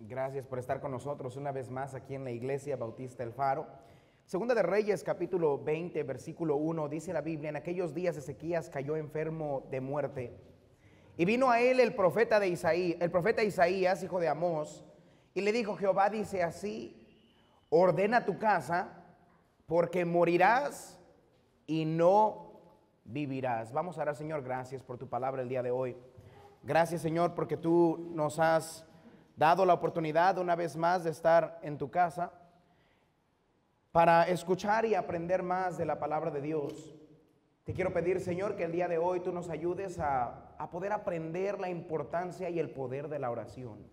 Gracias por estar con nosotros una vez más aquí en la Iglesia Bautista El Faro. Segunda de Reyes, capítulo 20, versículo 1, dice la Biblia: en aquellos días Ezequías cayó enfermo de muerte, y vino a él el profeta Isaías, hijo de Amós, y le dijo: Jehová dice así: ordena tu casa, porque morirás y no vivirás. Vamos a orar. Señor, gracias por tu palabra el día de hoy. Gracias, Señor, porque tú nos has dado la oportunidad una vez más de estar en tu casa para escuchar y aprender más de la palabra de Dios. Te quiero pedir, Señor, que el día de hoy tú nos ayudes a poder aprender la importancia y el poder de la oración.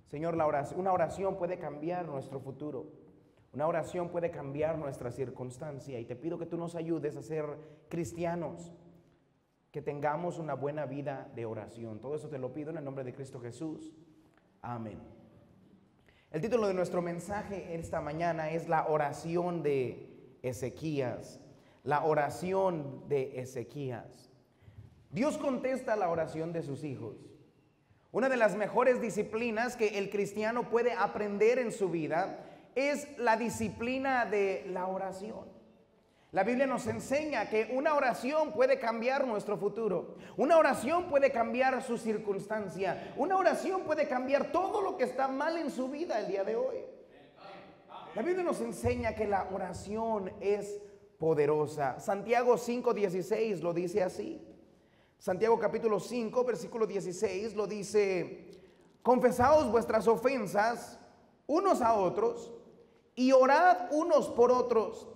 Señor, una oración puede cambiar nuestro futuro. Una oración puede cambiar nuestra circunstancia, y te pido que tú nos ayudes a ser cristianos, que tengamos una buena vida de oración. Todo eso te lo pido en el nombre de Cristo Jesús. Amén. El título de nuestro mensaje esta mañana es la oración de Ezequías. La oración de Ezequías. Dios contesta la oración de sus hijos. Una de las mejores disciplinas que el cristiano puede aprender en su vida es la disciplina de la oración. La Biblia nos enseña que una oración puede cambiar nuestro futuro. Una oración puede cambiar su circunstancia. Una oración puede cambiar todo lo que está mal en su vida el día de hoy. La Biblia nos enseña que la oración es poderosa. Santiago 5:16 lo dice así. Santiago capítulo 5, versículo 16 lo dice: confesaos vuestras ofensas unos a otros y orad unos por otros,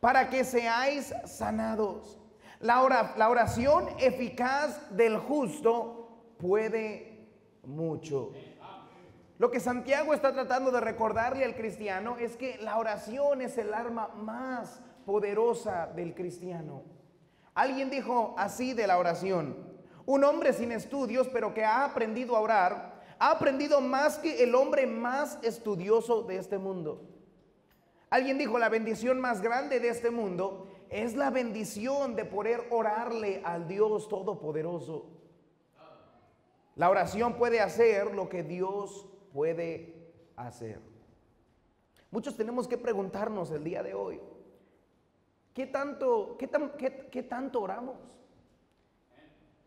para que seáis sanados. La oración eficaz del justo puede mucho. Lo que Santiago está tratando de recordarle al cristiano es que la oración es el arma más poderosa del cristiano. Alguien dijo así de la oración: un hombre sin estudios, pero que ha aprendido a orar, ha aprendido más que el hombre más estudioso de este mundo. Alguien dijo: la bendición más grande de este mundo es la bendición de poder orarle al Dios Todopoderoso. La oración puede hacer lo que Dios puede hacer. Muchos tenemos que preguntarnos el día de hoy: ¿qué tanto oramos?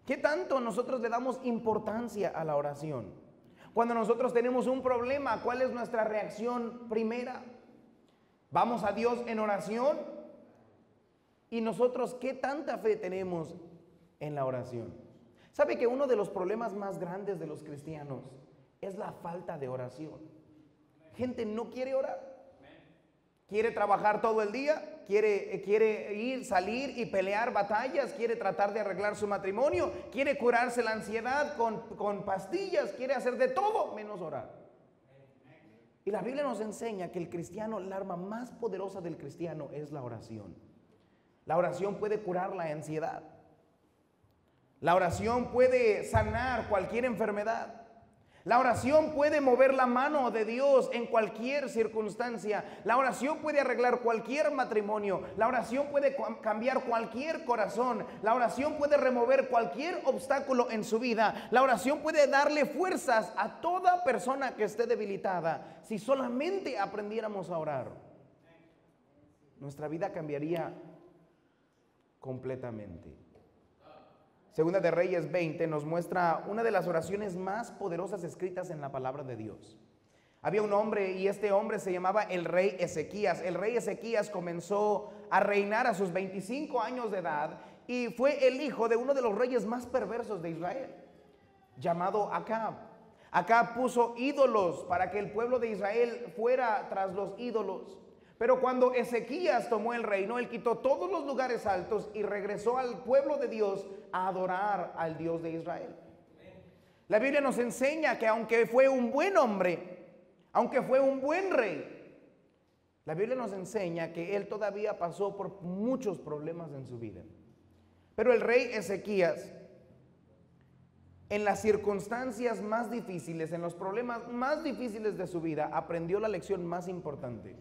¿Qué tanto nosotros le damos importancia a la oración? Cuando nosotros tenemos un problema, ¿cuál es nuestra reacción primera? ¿Vamos a Dios en oración? ¿Y nosotros qué tanta fe tenemos en la oración? ¿Sabe que uno de los problemas más grandes de los cristianos es la falta de oración? Gente no quiere orar. Quiere trabajar todo el día, quiere salir y pelear batallas, quiere tratar de arreglar su matrimonio, quiere curarse la ansiedad con pastillas, quiere hacer de todo menos orar. Y la Biblia nos enseña que el cristiano, el arma más poderosa del cristiano es la oración. La oración puede curar la ansiedad. La oración puede sanar cualquier enfermedad. La oración puede mover la mano de Dios en cualquier circunstancia. La oración puede arreglar cualquier matrimonio. La oración puede cambiar cualquier corazón. La oración puede remover cualquier obstáculo en su vida. La oración puede darle fuerzas a toda persona que esté debilitada. Si solamente aprendiéramos a orar, nuestra vida cambiaría completamente. Segunda de Reyes 20 nos muestra una de las oraciones más poderosas escritas en la palabra de Dios. Había un hombre, y este hombre se llamaba el rey Ezequías. El rey Ezequías comenzó a reinar a sus 25 años de edad y fue el hijo de uno de los reyes más perversos de Israel, llamado Acab. Acab puso ídolos para que el pueblo de Israel fuera tras los ídolos. Pero cuando Ezequías tomó el reino, él quitó todos los lugares altos y regresó al pueblo de Dios a adorar al Dios de Israel. La Biblia nos enseña que aunque fue un buen hombre, aunque fue un buen rey, la Biblia nos enseña que él todavía pasó por muchos problemas en su vida. Pero el rey Ezequías, en las circunstancias más difíciles, en los problemas más difíciles de su vida, aprendió la lección más importante.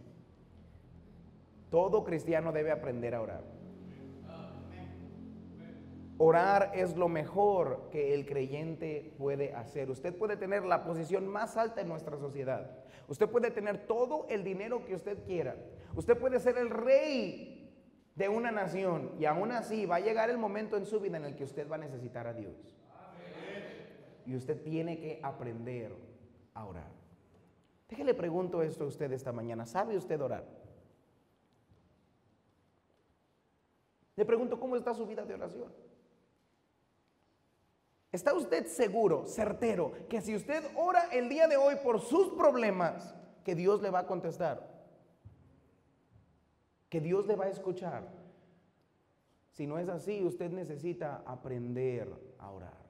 Todo cristiano debe aprender a orar. Orar es lo mejor que el creyente puede hacer. Usted puede tener la posición más alta en nuestra sociedad. Usted puede tener todo el dinero que usted quiera. Usted puede ser el rey de una nación y aún así va a llegar el momento en su vida en el que usted va a necesitar a Dios. Y usted tiene que aprender a orar. Déjele pregunto esto a usted esta mañana. ¿Sabe usted orar? Le pregunto, ¿cómo está su vida de oración? ¿Está usted seguro, certero, que si usted ora el día de hoy por sus problemas, que Dios le va a contestar? Que Dios le va a escuchar. Si no es así, usted necesita aprender a orar.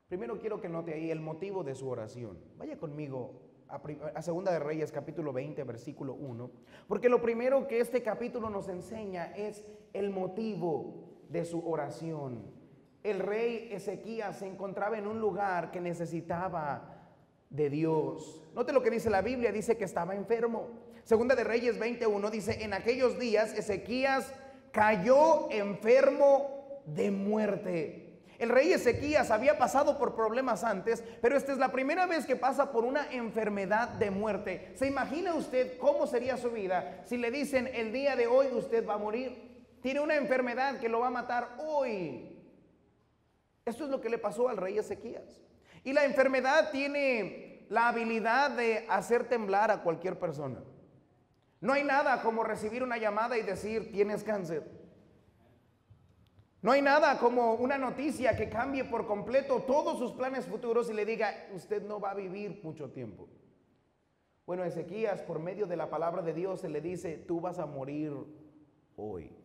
Primero quiero que note ahí el motivo de su oración. Vaya conmigo a Segunda de Reyes, capítulo 20, versículo 1. Porque lo primero que este capítulo nos enseña es el motivo de su oración. El rey Ezequías se encontraba en un lugar que necesitaba de Dios. Note lo que dice la Biblia, dice que estaba enfermo. Segunda de Reyes 21 dice, en aquellos días Ezequías cayó enfermo de muerte. El rey Ezequías había pasado por problemas antes, pero esta es la primera vez que pasa por una enfermedad de muerte. ¿Se imagina usted cómo sería su vida si le dicen el día de hoy usted va a morir? Tiene una enfermedad que lo va a matar hoy. Esto es lo que le pasó al rey Ezequías. Y la enfermedad tiene la habilidad de hacer temblar a cualquier persona. No hay nada como recibir una llamada y decir, tienes cáncer. No hay nada como una noticia que cambie por completo todos sus planes futuros y le diga, usted no va a vivir mucho tiempo. Bueno, a Ezequías, por medio de la palabra de Dios, se le dice, tú vas a morir hoy.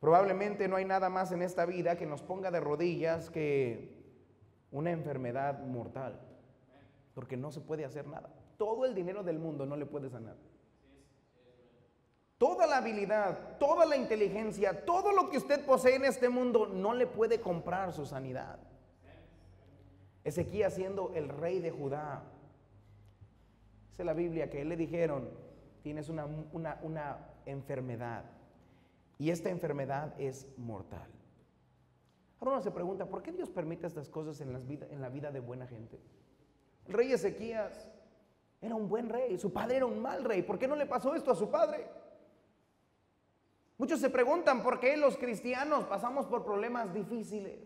Probablemente no hay nada más en esta vida que nos ponga de rodillas que una enfermedad mortal, porque no se puede hacer nada. Todo el dinero del mundo no le puede sanar. Toda la habilidad, toda la inteligencia, todo lo que usted posee en este mundo no le puede comprar su sanidad. Ezequías, siendo el rey de Judá, dice la Biblia que él le dijeron, tienes una enfermedad. Y esta enfermedad es mortal. Ahora uno se pregunta, ¿por qué Dios permite estas cosas en la vida de buena gente? El rey Ezequías era un buen rey, su padre era un mal rey. ¿Por qué no le pasó esto a su padre? Muchos se preguntan por qué los cristianos pasamos por problemas difíciles.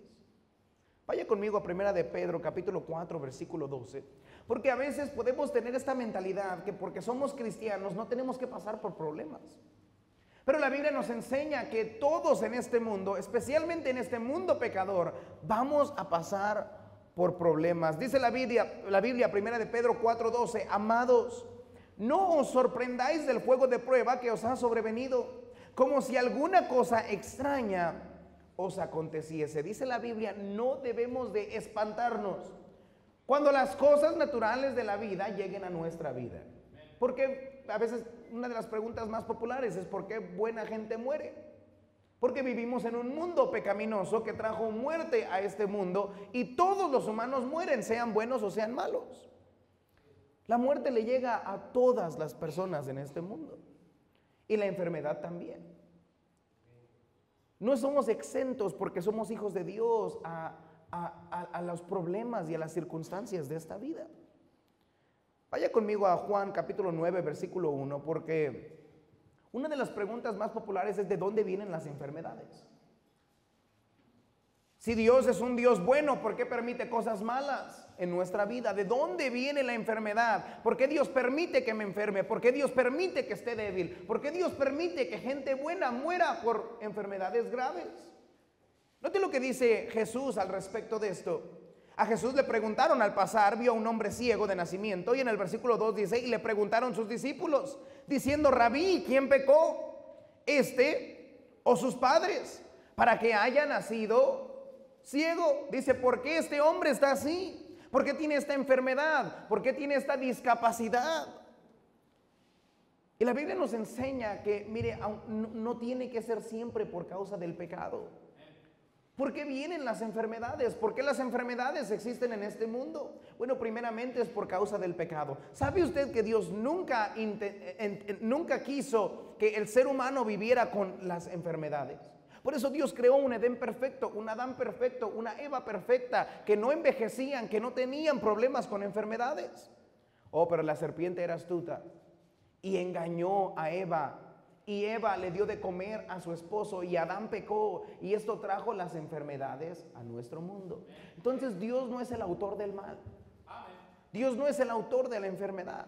Vaya conmigo a Primera de Pedro, capítulo 4, versículo 12. Porque a veces podemos tener esta mentalidad que porque somos cristianos no tenemos que pasar por problemas. Pero la Biblia nos enseña que todos en este mundo, especialmente en este mundo pecador, vamos a pasar por problemas. Dice la Biblia, Primera de Pedro 4:12, amados, no os sorprendáis del fuego de prueba que os ha sobrevenido, como si alguna cosa extraña os aconteciese. Dice la Biblia, no debemos de espantarnos cuando las cosas naturales de la vida lleguen a nuestra vida. Porque a veces una de las preguntas más populares es ¿por qué buena gente muere? Porque vivimos en un mundo pecaminoso que trajo muerte a este mundo y todos los humanos mueren, sean buenos o sean malos. La muerte le llega a todas las personas en este mundo y la enfermedad también. No somos exentos porque somos hijos de Dios a los problemas y a las circunstancias de esta vida. Vaya conmigo a Juan capítulo 9, versículo 1, porque una de las preguntas más populares es ¿de dónde vienen las enfermedades? Si Dios es un Dios bueno, ¿por qué permite cosas malas en nuestra vida? ¿De dónde viene la enfermedad? ¿Por qué Dios permite que me enferme? ¿Por qué Dios permite que esté débil? ¿Por qué Dios permite que gente buena muera por enfermedades graves? Note lo que dice Jesús al respecto de esto. A Jesús le preguntaron al pasar, vio a un hombre ciego de nacimiento, y en el versículo 2 dice, y le preguntaron sus discípulos, diciendo, Rabí, ¿quién pecó? ¿Este o sus padres? Para que haya nacido ciego. Dice, ¿por qué este hombre está así? ¿Por qué tiene esta enfermedad? ¿Por qué tiene esta discapacidad? Y la Biblia nos enseña que, mire, no tiene que ser siempre por causa del pecado. ¿Por qué vienen las enfermedades? ¿Por qué las enfermedades existen en este mundo? Bueno, primeramente es por causa del pecado. ¿Sabe usted que Dios nunca quiso que el ser humano viviera con las enfermedades? Por eso Dios creó un Edén perfecto, un Adán perfecto, una Eva perfecta, que no envejecían, que no tenían problemas con enfermedades. Oh, pero la serpiente era astuta y engañó a Eva. Y Eva le dio de comer a su esposo y Adán pecó, y esto trajo las enfermedades a nuestro mundo. Entonces Dios no es el autor del mal. Dios no es el autor de la enfermedad.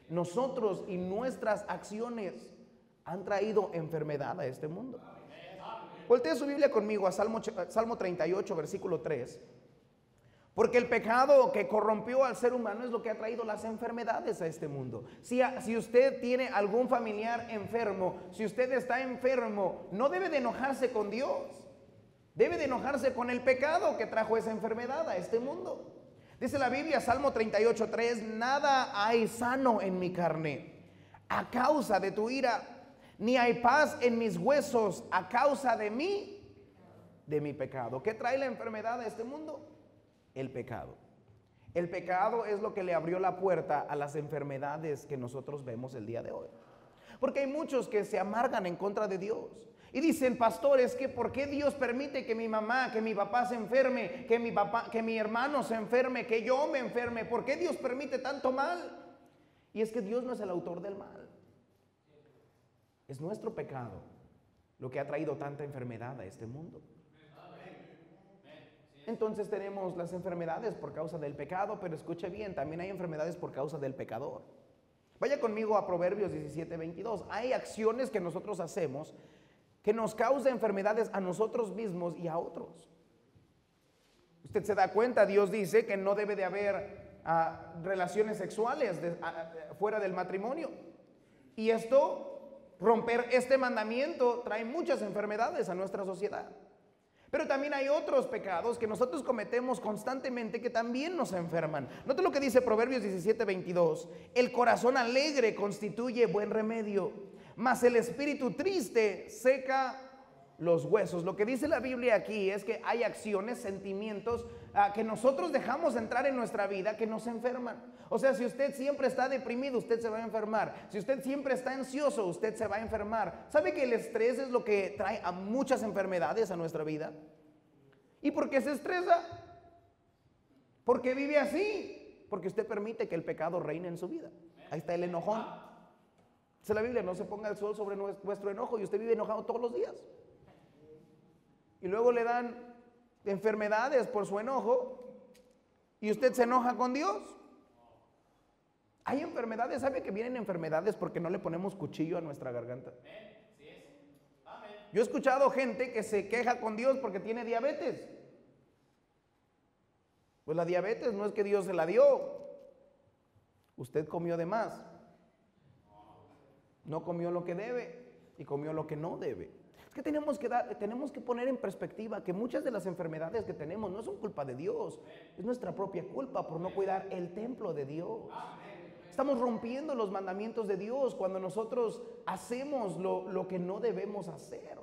Nosotros y nuestras acciones han traído enfermedad a este mundo. Voltea su Biblia conmigo a Salmo 38, versículo 3. Porque el pecado que corrompió al ser humano es lo que ha traído las enfermedades a este mundo. Si usted tiene algún familiar enfermo, si usted está enfermo, no debe de enojarse con Dios. Debe de enojarse con el pecado que trajo esa enfermedad a este mundo. Dice la Biblia, Salmo 38:3, nada hay sano en mi carne a causa de tu ira, ni hay paz en mis huesos a causa de mi pecado. ¿Qué trae la enfermedad a este mundo? El pecado. El pecado es lo que le abrió la puerta a las enfermedades que nosotros vemos el día de hoy. Porque hay muchos que se amargan en contra de Dios y dicen, pastor, es que ¿por qué Dios permite que mi mamá, que mi papá se enferme, que mi hermano se enferme, que yo me enferme? ¿Por qué Dios permite tanto mal? Y es que Dios no es el autor del mal. Es nuestro pecado lo que ha traído tanta enfermedad a este mundo. Entonces tenemos las enfermedades por causa del pecado, pero escuche bien, también hay enfermedades por causa del pecador. Vaya conmigo a Proverbios 17:22. Hay acciones que nosotros hacemos que nos causan enfermedades a nosotros mismos y a otros. Usted se da cuenta, Dios dice que no debe de haber relaciones sexuales fuera del matrimonio. Y romper este mandamiento trae muchas enfermedades a nuestra sociedad. Pero también hay otros pecados que nosotros cometemos constantemente que también nos enferman. Note lo que dice Proverbios 17:22. El corazón alegre constituye buen remedio, mas el espíritu triste seca los huesos. Lo que dice la Biblia aquí es que hay acciones, sentimientos que nosotros dejamos entrar en nuestra vida que nos enferman. O sea, si usted siempre está deprimido, usted se va a enfermar. Si usted siempre está ansioso, usted se va a enfermar. ¿Sabe que el estrés es lo que trae a muchas enfermedades a nuestra vida? ¿Y por qué se estresa? ¿Por qué vive así? Porque usted permite que el pecado reine en su vida. Ahí está el enojón. Dice la Biblia, no se ponga el sol sobre vuestro enojo, y usted vive enojado todos los días. Y luego le dan enfermedades por su enojo y usted se enoja con Dios. Hay enfermedades, ¿sabe que vienen enfermedades porque no le ponemos cuchillo a nuestra garganta? Yo he escuchado gente que se queja con Dios porque tiene diabetes. Pues la diabetes no es que Dios se la dio. Usted comió de más. No comió lo que debe y comió lo que no debe. Es que tenemos que poner en perspectiva que muchas de las enfermedades que tenemos no son culpa de Dios, es nuestra propia culpa por no cuidar el templo de Dios. Estamos rompiendo los mandamientos de Dios cuando nosotros hacemos lo que no debemos hacer.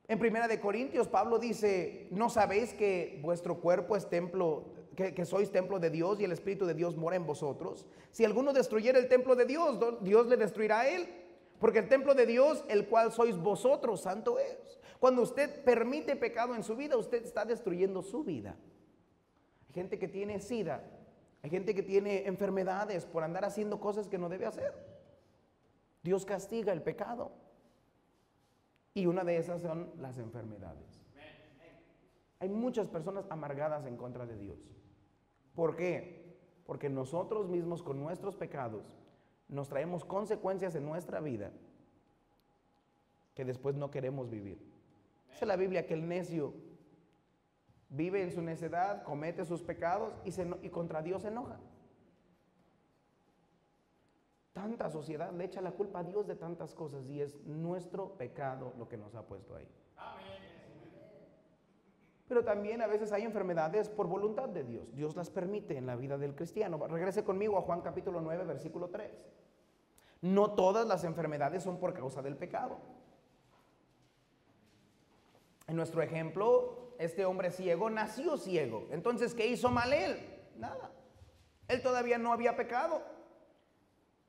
En 1 de Corintios, Pablo dice, ¿no sabéis que vuestro cuerpo es templo, que sois templo de Dios y el Espíritu de Dios mora en vosotros? Si alguno destruyera el templo de Dios, Dios le destruirá a él. Porque el templo de Dios, el cual sois vosotros, santo es. Cuando usted permite pecado en su vida, usted está destruyendo su vida. Hay gente que tiene sida, hay gente que tiene enfermedades por andar haciendo cosas que no debe hacer. Dios castiga el pecado. Y una de esas son las enfermedades. Hay muchas personas amargadas en contra de Dios. ¿Por qué? Porque nosotros mismos con nuestros pecados nos traemos consecuencias en nuestra vida que después no queremos vivir. Dice la Biblia que el necio vive en su necedad, comete sus pecados y contra Dios se enoja. Tanta sociedad le echa la culpa a Dios de tantas cosas y es nuestro pecado lo que nos ha puesto ahí. Pero también a veces hay enfermedades por voluntad de Dios. Dios las permite en la vida del cristiano. Regrese conmigo a Juan capítulo 9, versículo 3. No todas las enfermedades son por causa del pecado. En nuestro ejemplo, este hombre ciego nació ciego. Entonces, ¿qué hizo mal él? Nada. Él todavía no había pecado.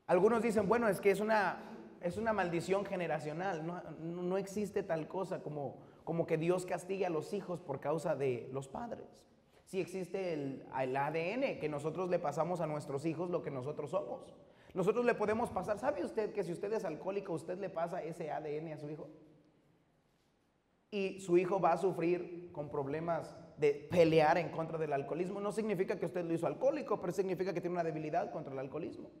Algunos dicen, bueno, es que es una maldición generacional. No existe tal cosa como que Dios castigue a los hijos por causa de los padres. Sí existe el ADN, que nosotros le pasamos a nuestros hijos lo que nosotros somos. Nosotros le podemos pasar, ¿sabe usted que si usted es alcohólico, usted le pasa ese ADN a su hijo? Y su hijo va a sufrir con problemas de pelear en contra del alcoholismo. No significa que usted lo hizo alcohólico, pero significa que tiene una debilidad contra el alcoholismo.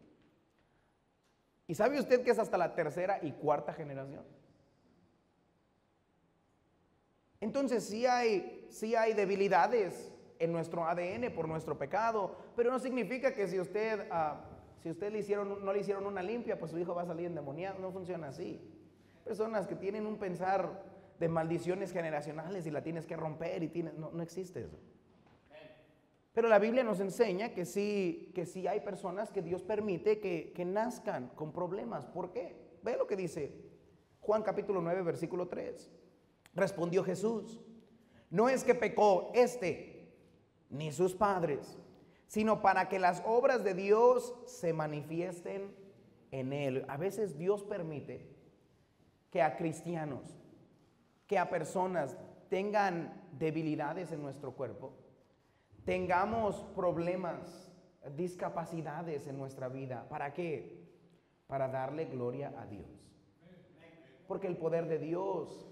¿Y sabe usted que es hasta la tercera y cuarta generación? Entonces sí hay debilidades en nuestro ADN por nuestro pecado, pero no significa que si usted no le hicieron una limpia, pues su hijo va a salir endemoniado. No funciona así. Personas que tienen un pensar de maldiciones generacionales y la tienes que romper no existe eso. Pero la Biblia nos enseña que sí hay personas que Dios permite que nazcan con problemas. ¿Por qué? Ve lo que dice Juan capítulo 9, versículo 3. Respondió Jesús: no es que pecó ni sus padres, sino para que las obras de Dios se manifiesten en él. A veces Dios permite que a cristianos, que a personas tengan debilidades en nuestro cuerpo, tengamos problemas, discapacidades en nuestra vida. ¿Para qué? Para darle gloria a Dios. Porque el poder de Dios,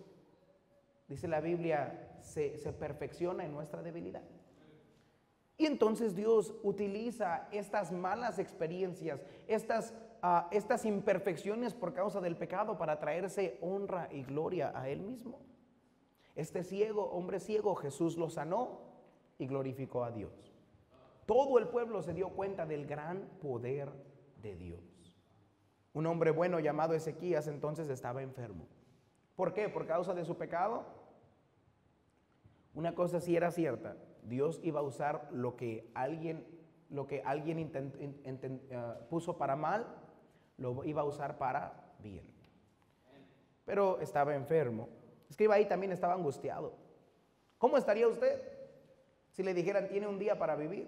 dice la Biblia, se perfecciona en nuestra debilidad. Y entonces Dios utiliza estas malas experiencias, estas imperfecciones por causa del pecado para traerse honra y gloria a Él mismo. Este hombre ciego, Jesús lo sanó y glorificó a Dios. Todo el pueblo se dio cuenta del gran poder de Dios. Un hombre bueno llamado Ezequías entonces estaba enfermo. ¿Por qué? ¿Por causa de su pecado? Una cosa sí era cierta: Dios iba a usar lo que alguien puso para mal, lo iba a usar para bien. Pero estaba enfermo. Escriba ahí, también estaba angustiado. ¿Cómo estaría usted si le dijeran tiene un día para vivir?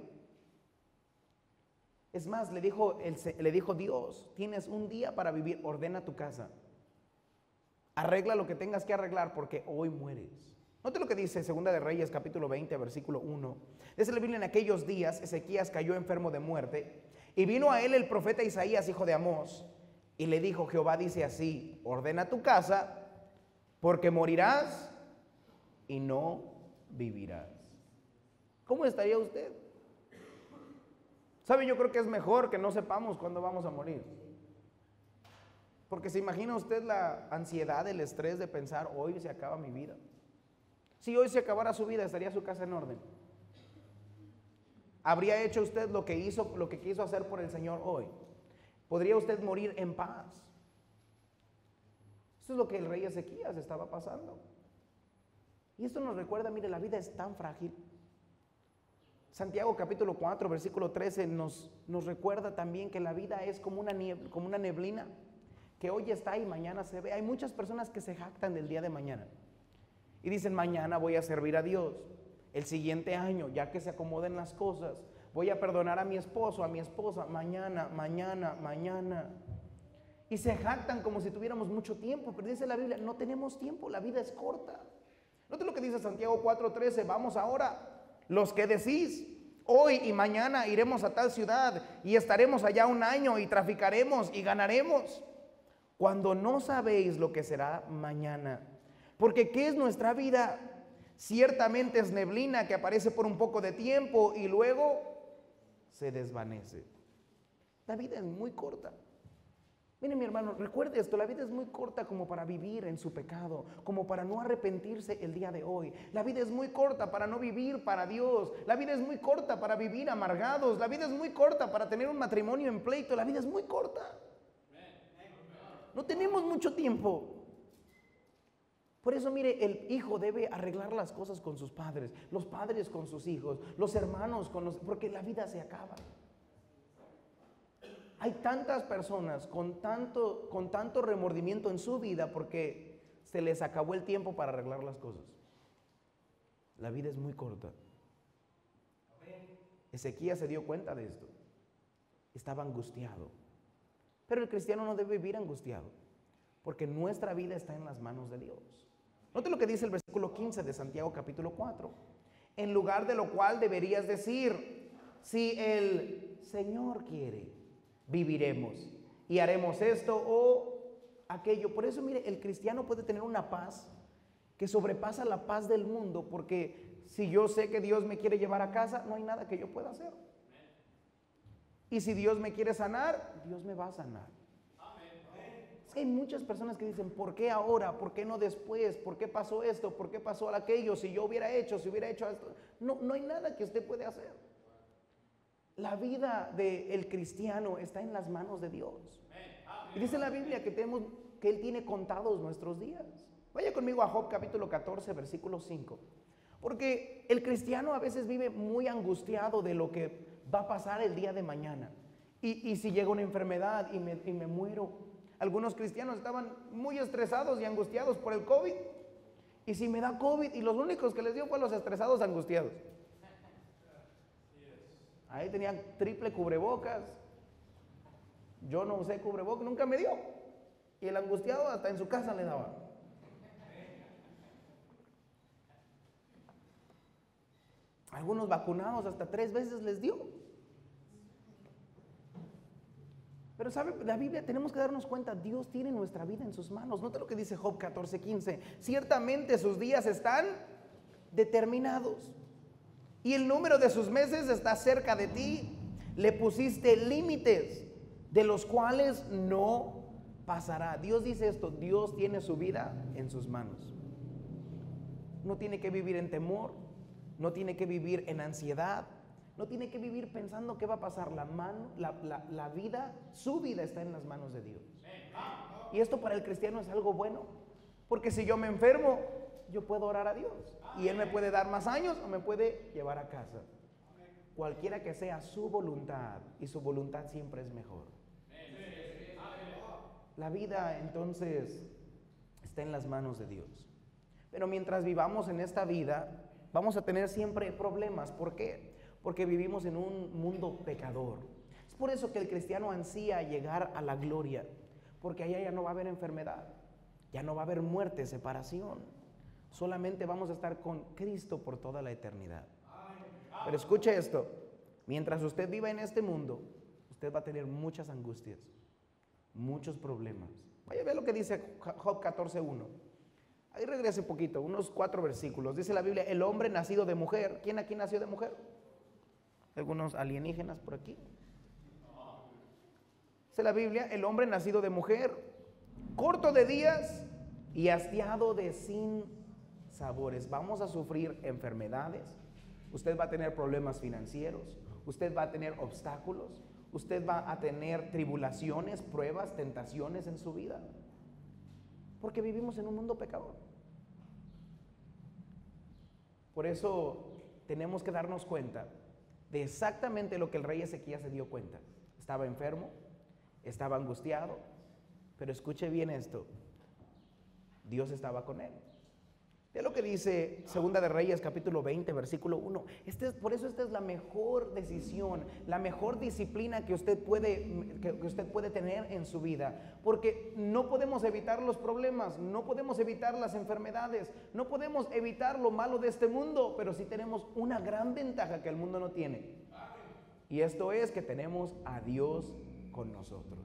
Es más, le dijo Dios, tienes un día para vivir, ordena tu casa, arregla lo que tengas que arreglar porque hoy mueres. Note lo que dice Segunda de Reyes capítulo 20 versículo 1. Dice la Biblia: en aquellos días Ezequías cayó enfermo de muerte, y vino a él el profeta Isaías, hijo de Amós, y le dijo: Jehová dice así, ordena tu casa, porque morirás y no vivirás. ¿Cómo estaría usted? ¿Sabe? Yo creo que es mejor que no sepamos cuándo vamos a morir. Porque se imagina usted la ansiedad, el estrés de pensar: hoy se acaba mi vida. Si hoy se acabara su vida, ¿estaría su casa en orden? ¿Habría hecho usted lo que quiso hacer por el Señor hoy? ¿Podría usted morir en paz? Eso es lo que el rey Ezequías estaba pasando. Y esto nos recuerda, mire, la vida es tan frágil. Santiago capítulo 4 versículo 13 nos recuerda también que la vida es como una neblina, que hoy está y mañana se ve. Hay muchas personas que se jactan del día de mañana y dicen: mañana voy a servir a Dios, el siguiente año, ya que se acomoden las cosas, voy a perdonar a mi esposo, a mi esposa, mañana. Y se jactan como si tuviéramos mucho tiempo, pero dice la Biblia: no tenemos tiempo, la vida es corta. Note lo que dice Santiago 4:13: vamos ahora, los que decís, hoy y mañana iremos a tal ciudad y estaremos allá un año y traficaremos y ganaremos, cuando no sabéis lo que será mañana. Porque ¿qué es nuestra vida? Ciertamente es neblina que aparece por un poco de tiempo y luego se desvanece. La vida es muy corta. Mire, mi hermano, recuerde esto: la vida es muy corta como para vivir en su pecado, como para no arrepentirse el día de hoy. La vida es muy corta para no vivir para Dios. La vida es muy corta para vivir amargados. La vida es muy corta para tener un matrimonio en pleito. La vida es muy corta. No tenemos mucho tiempo. Por eso, mire, el hijo debe arreglar las cosas con sus padres, los padres con sus hijos, los hermanos porque la vida se acaba. Hay tantas personas con tanto remordimiento en su vida porque se les acabó el tiempo para arreglar las cosas. La vida es muy corta. Ezequías se dio cuenta de esto. Estaba angustiado. Pero el cristiano no debe vivir angustiado, porque nuestra vida está en las manos de Dios. Note lo que dice el versículo 15 de Santiago capítulo 4. En lugar de lo cual deberías decir: si el Señor quiere, viviremos y haremos esto o aquello. Por eso, mire, el cristiano puede tener una paz que sobrepasa la paz del mundo, porque si yo sé que Dios me quiere llevar a casa, no hay nada que yo pueda hacer. Y si Dios me quiere sanar, Dios me va a sanar. Es que hay muchas personas que dicen: ¿por qué ahora? ¿Por qué no después? ¿Por qué pasó esto? ¿Por qué pasó aquello? Si yo hubiera hecho esto. No hay nada que usted puede hacer. La vida del cristiano está en las manos de Dios. Y dice la Biblia que Él tiene contados nuestros días. Vaya conmigo a Job capítulo 14, versículo 5. Porque el cristiano a veces vive muy angustiado de lo que va a pasar el día de mañana. Y si llega una enfermedad y me muero. Algunos cristianos estaban muy estresados y angustiados por el COVID. Y si me da COVID, y los únicos que les dio fue los estresados angustiados. Ahí tenían triple cubrebocas. Yo no usé cubrebocas, nunca me dio. Y el angustiado hasta en su casa le daba. Algunos vacunados hasta 3 veces les dio. Pero sabe, la Biblia tenemos que darnos cuenta, Dios tiene nuestra vida en sus manos. Nota lo que dice Job 14:15. Ciertamente sus días están determinados y el número de sus meses está cerca de ti. Le pusiste límites de los cuales no pasará. Dios dice esto: Dios tiene su vida en sus manos. No tiene que vivir en temor, no tiene que vivir en ansiedad, no tiene que vivir pensando qué va a pasar. La vida, su vida está en las manos de Dios. Y esto para el cristiano es algo bueno, porque si yo me enfermo, yo puedo orar a Dios y Él me puede dar más años o me puede llevar a casa. Cualquiera que sea su voluntad, y su voluntad siempre es mejor. La vida entonces está en las manos de Dios. Pero mientras vivamos en esta vida, vamos a tener siempre problemas. ¿Por qué? Porque vivimos en un mundo pecador. Es por eso que el cristiano ansía llegar a la gloria, porque allá ya no va a haber enfermedad, ya no va a haber muerte, separación. Solamente vamos a estar con Cristo por toda la eternidad. Pero escuche esto: mientras usted viva en este mundo, usted va a tener muchas angustias, muchos problemas. Vaya a ver lo que dice Job 14:1. Ahí regrese un poquito, unos 4 versículos. Dice la Biblia: el hombre nacido de mujer. ¿Quién aquí nació de mujer? Algunos alienígenas por aquí. Dice la Biblia: el hombre nacido de mujer, corto de días y hastiado de sinsabores. Vamos a sufrir enfermedades. Usted va a tener problemas financieros. Usted va a tener obstáculos. Usted va a tener tribulaciones, pruebas, tentaciones en su vida. Porque vivimos en un mundo pecador. Por eso tenemos que darnos cuenta de exactamente lo que el rey Ezequías se dio cuenta. Estaba enfermo, estaba angustiado, pero escuche bien esto: Dios estaba con él. Ve lo que dice Segunda de Reyes capítulo 20 versículo 1. Por eso esta es la mejor decisión, la mejor disciplina que usted puede tener en su vida, porque no podemos evitar los problemas, no podemos evitar las enfermedades, no podemos evitar lo malo de este mundo, pero sí tenemos una gran ventaja que el mundo no tiene, y esto es que tenemos a Dios con nosotros.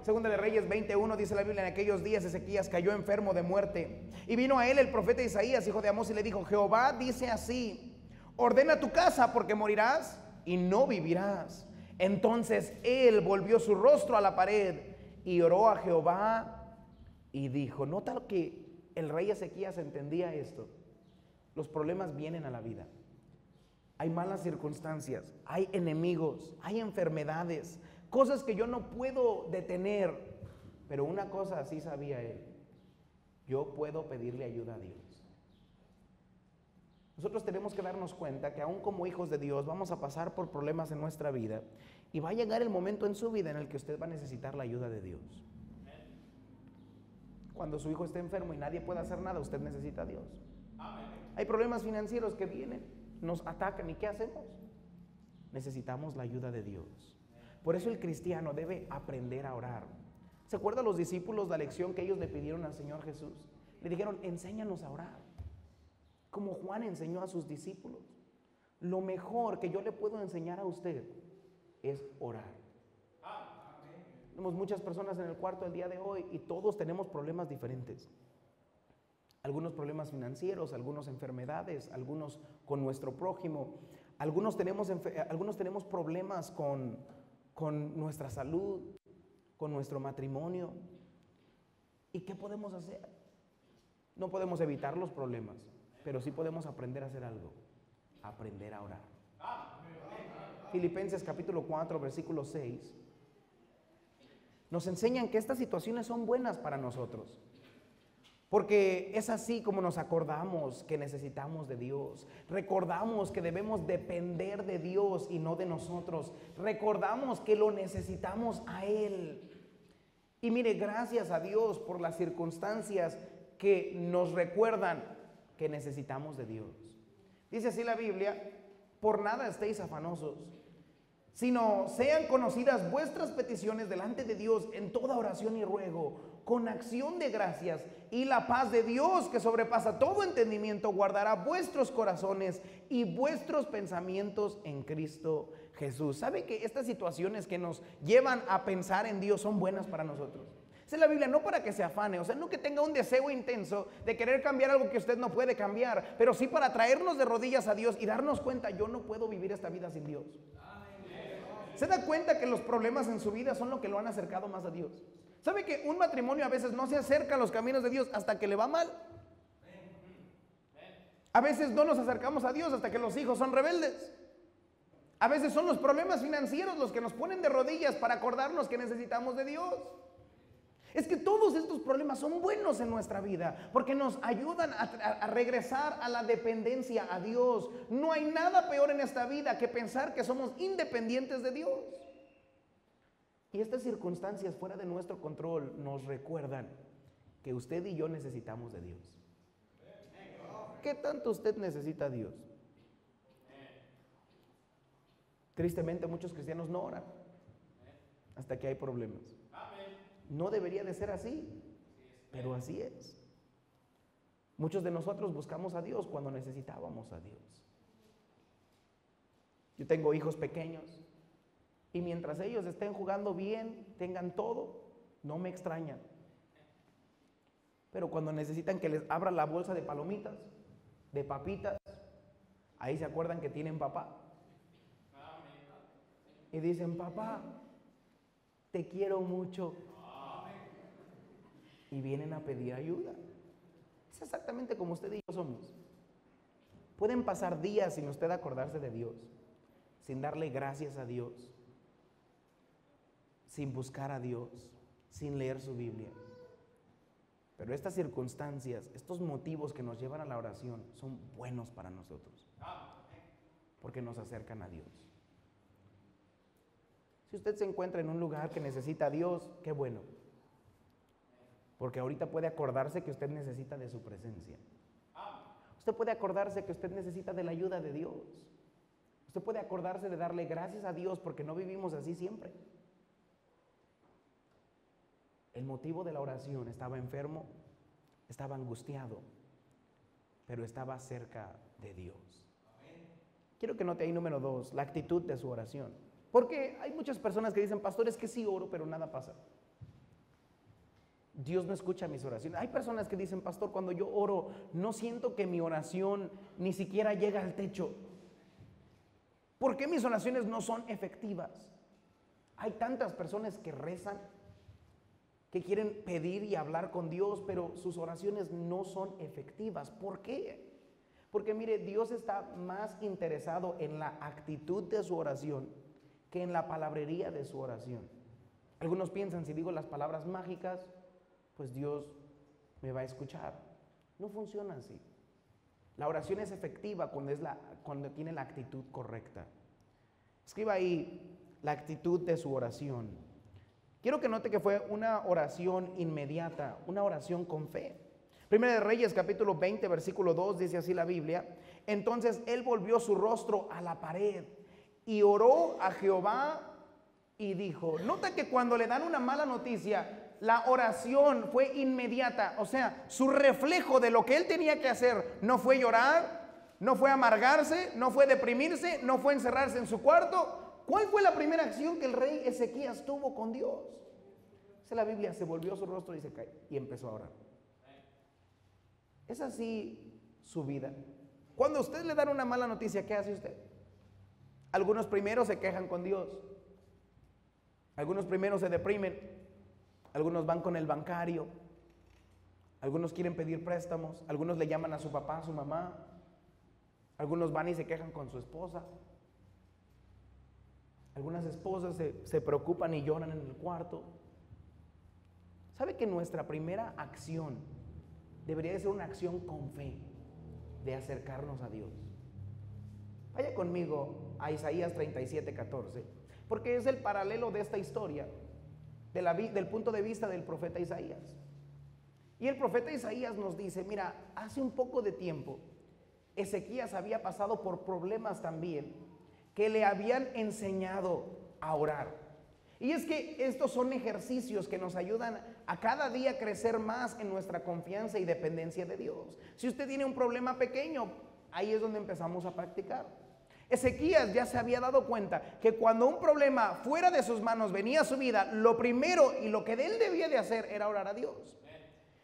Segunda de Reyes 21 dice la Biblia: en aquellos días Ezequías cayó enfermo de muerte, y vino a él el profeta Isaías, hijo de Amós, y le dijo: Jehová dice así: ordena tu casa, porque morirás y no vivirás. Entonces él volvió su rostro a la pared y oró a Jehová y dijo. Nota lo que el rey Ezequías entendía esto: los problemas vienen a la vida, hay malas circunstancias, hay enemigos, hay enfermedades, cosas que yo no puedo detener. Pero una cosa sí sabía él: yo puedo pedirle ayuda a Dios. Nosotros tenemos que darnos cuenta que aún como hijos de Dios vamos a pasar por problemas en nuestra vida, y va a llegar el momento en su vida en el que usted va a necesitar la ayuda de Dios. Cuando su hijo esté enfermo y nadie pueda hacer nada, usted necesita a Dios. Hay problemas financieros que vienen, nos atacan. ¿Y qué hacemos? Necesitamos la ayuda de Dios. Por eso el cristiano debe aprender a orar. ¿Se acuerdan los discípulos la lección que ellos le pidieron al Señor Jesús? Le dijeron, enséñanos a orar, como Juan enseñó a sus discípulos. Lo mejor que yo le puedo enseñar a usted es orar. Tenemos muchas personas en el cuarto el día de hoy y todos tenemos problemas diferentes. Algunos problemas financieros, algunos enfermedades, algunos con nuestro prójimo. Algunos tenemos problemas con nuestra salud, con nuestro matrimonio. ¿Y qué podemos hacer? No podemos evitar los problemas, pero sí podemos aprender a hacer algo. Aprender a orar. Filipenses capítulo 4, versículo 6. Nos enseñan que estas situaciones son buenas para nosotros. Porque es así como nos acordamos que necesitamos de Dios. Recordamos que debemos depender de Dios y no de nosotros. Recordamos que lo necesitamos a Él. Y mire, gracias a Dios por las circunstancias que nos recuerdan que necesitamos de Dios. Dice así la Biblia, por nada estéis afanosos, sino sean conocidas vuestras peticiones delante de Dios en toda oración y ruego, con acción de gracias, y la paz de Dios, que sobrepasa todo entendimiento, guardará vuestros corazones y vuestros pensamientos en Cristo Jesús. ¿Sabe que estas situaciones que nos llevan a pensar en Dios son buenas para nosotros? Dice la Biblia, no para que se afane, o sea, no que tenga un deseo intenso de querer cambiar algo que usted no puede cambiar, pero sí para traernos de rodillas a Dios y darnos cuenta, yo no puedo vivir esta vida sin Dios. ¿Se da cuenta que los problemas en su vida son lo que lo han acercado más a Dios? ¿Sabe que un matrimonio a veces no se acerca a los caminos de Dios hasta que le va mal? A veces no nos acercamos a Dios hasta que los hijos son rebeldes. A veces son los problemas financieros los que nos ponen de rodillas para acordarnos que necesitamos de Dios. Es que todos estos problemas son buenos en nuestra vida porque nos ayudan a regresar a la dependencia a Dios. No hay nada peor en esta vida que pensar que somos independientes de Dios. Y estas circunstancias fuera de nuestro control nos recuerdan que usted y yo necesitamos de Dios. ¿Qué tanto usted necesita a Dios? Tristemente muchos cristianos no oran hasta que hay problemas. No debería de ser así, pero así es. Muchos de nosotros buscamos a Dios cuando necesitábamos a Dios. Yo tengo hijos pequeños y mientras ellos estén jugando bien, tengan todo, no me extrañan. Pero cuando necesitan que les abra la bolsa de palomitas, de papitas, ahí se acuerdan que tienen papá. Y dicen, papá, te quiero mucho. Y vienen a pedir ayuda. Es exactamente como usted y yo somos. Pueden pasar días sin usted acordarse de Dios, sin darle gracias a Dios, sin buscar a Dios, sin leer su Biblia. Pero estas circunstancias, estos motivos que nos llevan a la oración son buenos para nosotros, porque nos acercan a Dios. Si usted se encuentra en un lugar que necesita a Dios, qué bueno. Porque ahorita puede acordarse que usted necesita de su presencia. Usted puede acordarse que usted necesita de la ayuda de Dios. Usted puede acordarse de darle gracias a Dios porque no vivimos así siempre. El motivo de la oración: estaba enfermo, estaba angustiado, pero estaba cerca de Dios. Quiero que note ahí número 2, la actitud de su oración. Porque hay muchas personas que dicen, pastor, es que sí oro, pero nada pasa. Dios no escucha mis oraciones. Hay personas que dicen, pastor, cuando yo oro, no siento que mi oración ni siquiera llega al techo. ¿Por qué mis oraciones no son efectivas? Hay tantas personas que rezan, que quieren pedir y hablar con Dios, pero sus oraciones no son efectivas. ¿Por qué? Porque mire, Dios está más interesado en la actitud de su oración que en la palabrería de su oración. Algunos piensan, si digo las palabras mágicas, pues Dios me va a escuchar. No funciona así. La oración es efectiva cuando tiene la actitud correcta. Escriba ahí la actitud de su oración. Quiero que note que fue una oración inmediata, una oración con fe. Primera de Reyes, capítulo 20, versículo 2, dice así la Biblia. Entonces él volvió su rostro a la pared y oró a Jehová y dijo, nota que cuando le dan una mala noticia, la oración fue inmediata. O sea, su reflejo de lo que él tenía que hacer no fue llorar, no fue amargarse, no fue deprimirse, no fue encerrarse en su cuarto. ¿Cuál fue la primera acción que el rey Ezequías tuvo con Dios? Dice la Biblia, se volvió su rostro y empezó a orar. ¿Es así su vida? Cuando a usted le dan una mala noticia, ¿qué hace usted? Algunos primero se quejan con Dios. Algunos primero se deprimen. Algunos van con el bancario. Algunos quieren pedir préstamos. Algunos le llaman a su papá, a su mamá. Algunos van y se quejan con su esposa. Algunas esposas se preocupan y lloran en el cuarto. ¿Sabe que nuestra primera acción debería de ser una acción con fe de acercarnos a Dios? Vaya conmigo a Isaías 37:14, porque es el paralelo de esta historia del punto de vista del profeta Isaías. Y el profeta Isaías nos dice, mira, hace un poco de tiempo Ezequías había pasado por problemas también que le habían enseñado a orar. Y es que estos son ejercicios que nos ayudan a cada día crecer más en nuestra confianza y dependencia de Dios. Si usted tiene un problema pequeño, ahí es donde empezamos a practicar. Ezequías ya se había dado cuenta que cuando un problema fuera de sus manos venía a su vida, lo primero y lo que él debía de hacer era orar a Dios.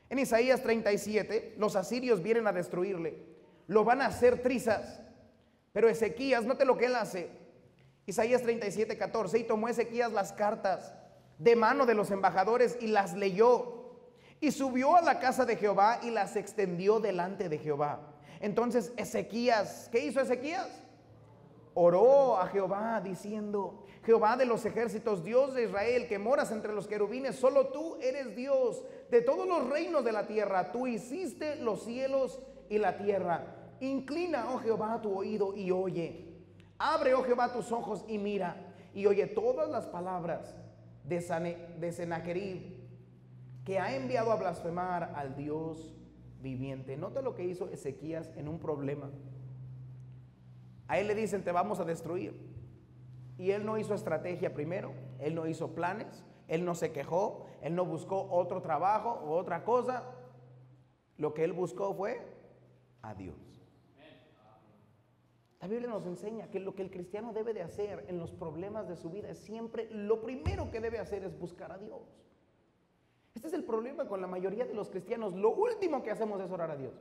En Isaías 37, los asirios vienen a destruirle, lo van a hacer trizas, pero Ezequías, note lo que él hace. Isaías 37:14, y tomó Ezequías las cartas de mano de los embajadores y las leyó, y subió a la casa de Jehová y las extendió delante de Jehová. Entonces Ezequías, ¿qué hizo Ezequías? Oró a Jehová diciendo, Jehová de los ejércitos, Dios de Israel, que moras entre los querubines, solo tú eres Dios de todos los reinos de la tierra. Tú hiciste los cielos y la tierra. Inclina, oh Jehová, tu oído y oye. Abre, oh Jehová, tus ojos y mira, y oye todas las palabras de Sennacherib, que ha enviado a blasfemar al Dios viviente. Nota lo que hizo Ezequías en un problema. A él le dicen, te vamos a destruir. Y él no hizo estrategia primero, él no hizo planes, él no se quejó, él no buscó otro trabajo o otra cosa. Lo que él buscó fue a Dios. La Biblia nos enseña que lo que el cristiano debe de hacer en los problemas de su vida es siempre, lo primero que debe hacer es buscar a Dios. Este es el problema con la mayoría de los cristianos. Lo último que hacemos es orar a Dios.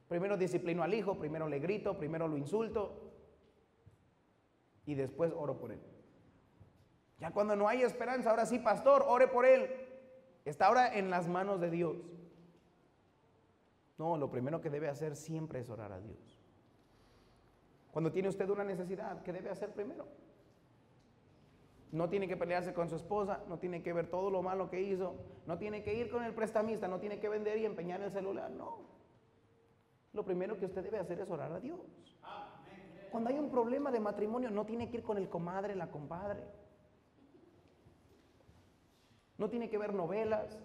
Primero disciplino al hijo, primero le grito, primero lo insulto y después oro por él. Ya cuando no hay esperanza, ahora sí, pastor, ore por él. Está ahora en las manos de Dios. No, lo primero que debe hacer siempre es orar a Dios. Cuando tiene usted una necesidad, ¿qué debe hacer primero? No tiene que pelearse con su esposa, no tiene que ver todo lo malo que hizo, no tiene que ir con el prestamista, no tiene que vender y empeñar el celular, no. Lo primero que usted debe hacer es orar a Dios. Cuando hay un problema de matrimonio, no tiene que ir con el comadre, la compadre. No tiene que ver novelas,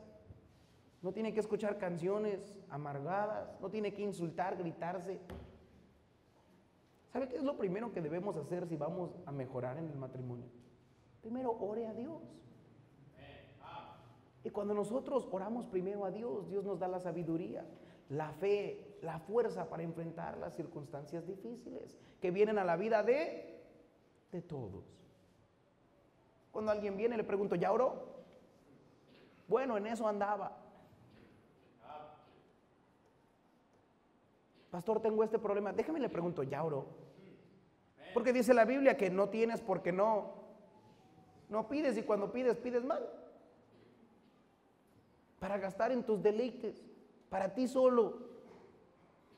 no tiene que escuchar canciones amargadas, no tiene que insultar, gritarse. ¿Sabe qué es lo primero que debemos hacer si vamos a mejorar en el matrimonio? Primero, ore a Dios. Y cuando nosotros oramos primero a Dios, Dios nos da la sabiduría, la fe, la fuerza para enfrentar las circunstancias difíciles que vienen a la vida de todos. Cuando alguien viene, le pregunto, ¿ya oró? Bueno, en eso andaba. Pastor, tengo este problema. Déjame le pregunto, ¿ya oró? Porque dice la Biblia que no tienes porque no pides, y cuando pides, pides mal. Para gastar en tus deleites, para ti solo.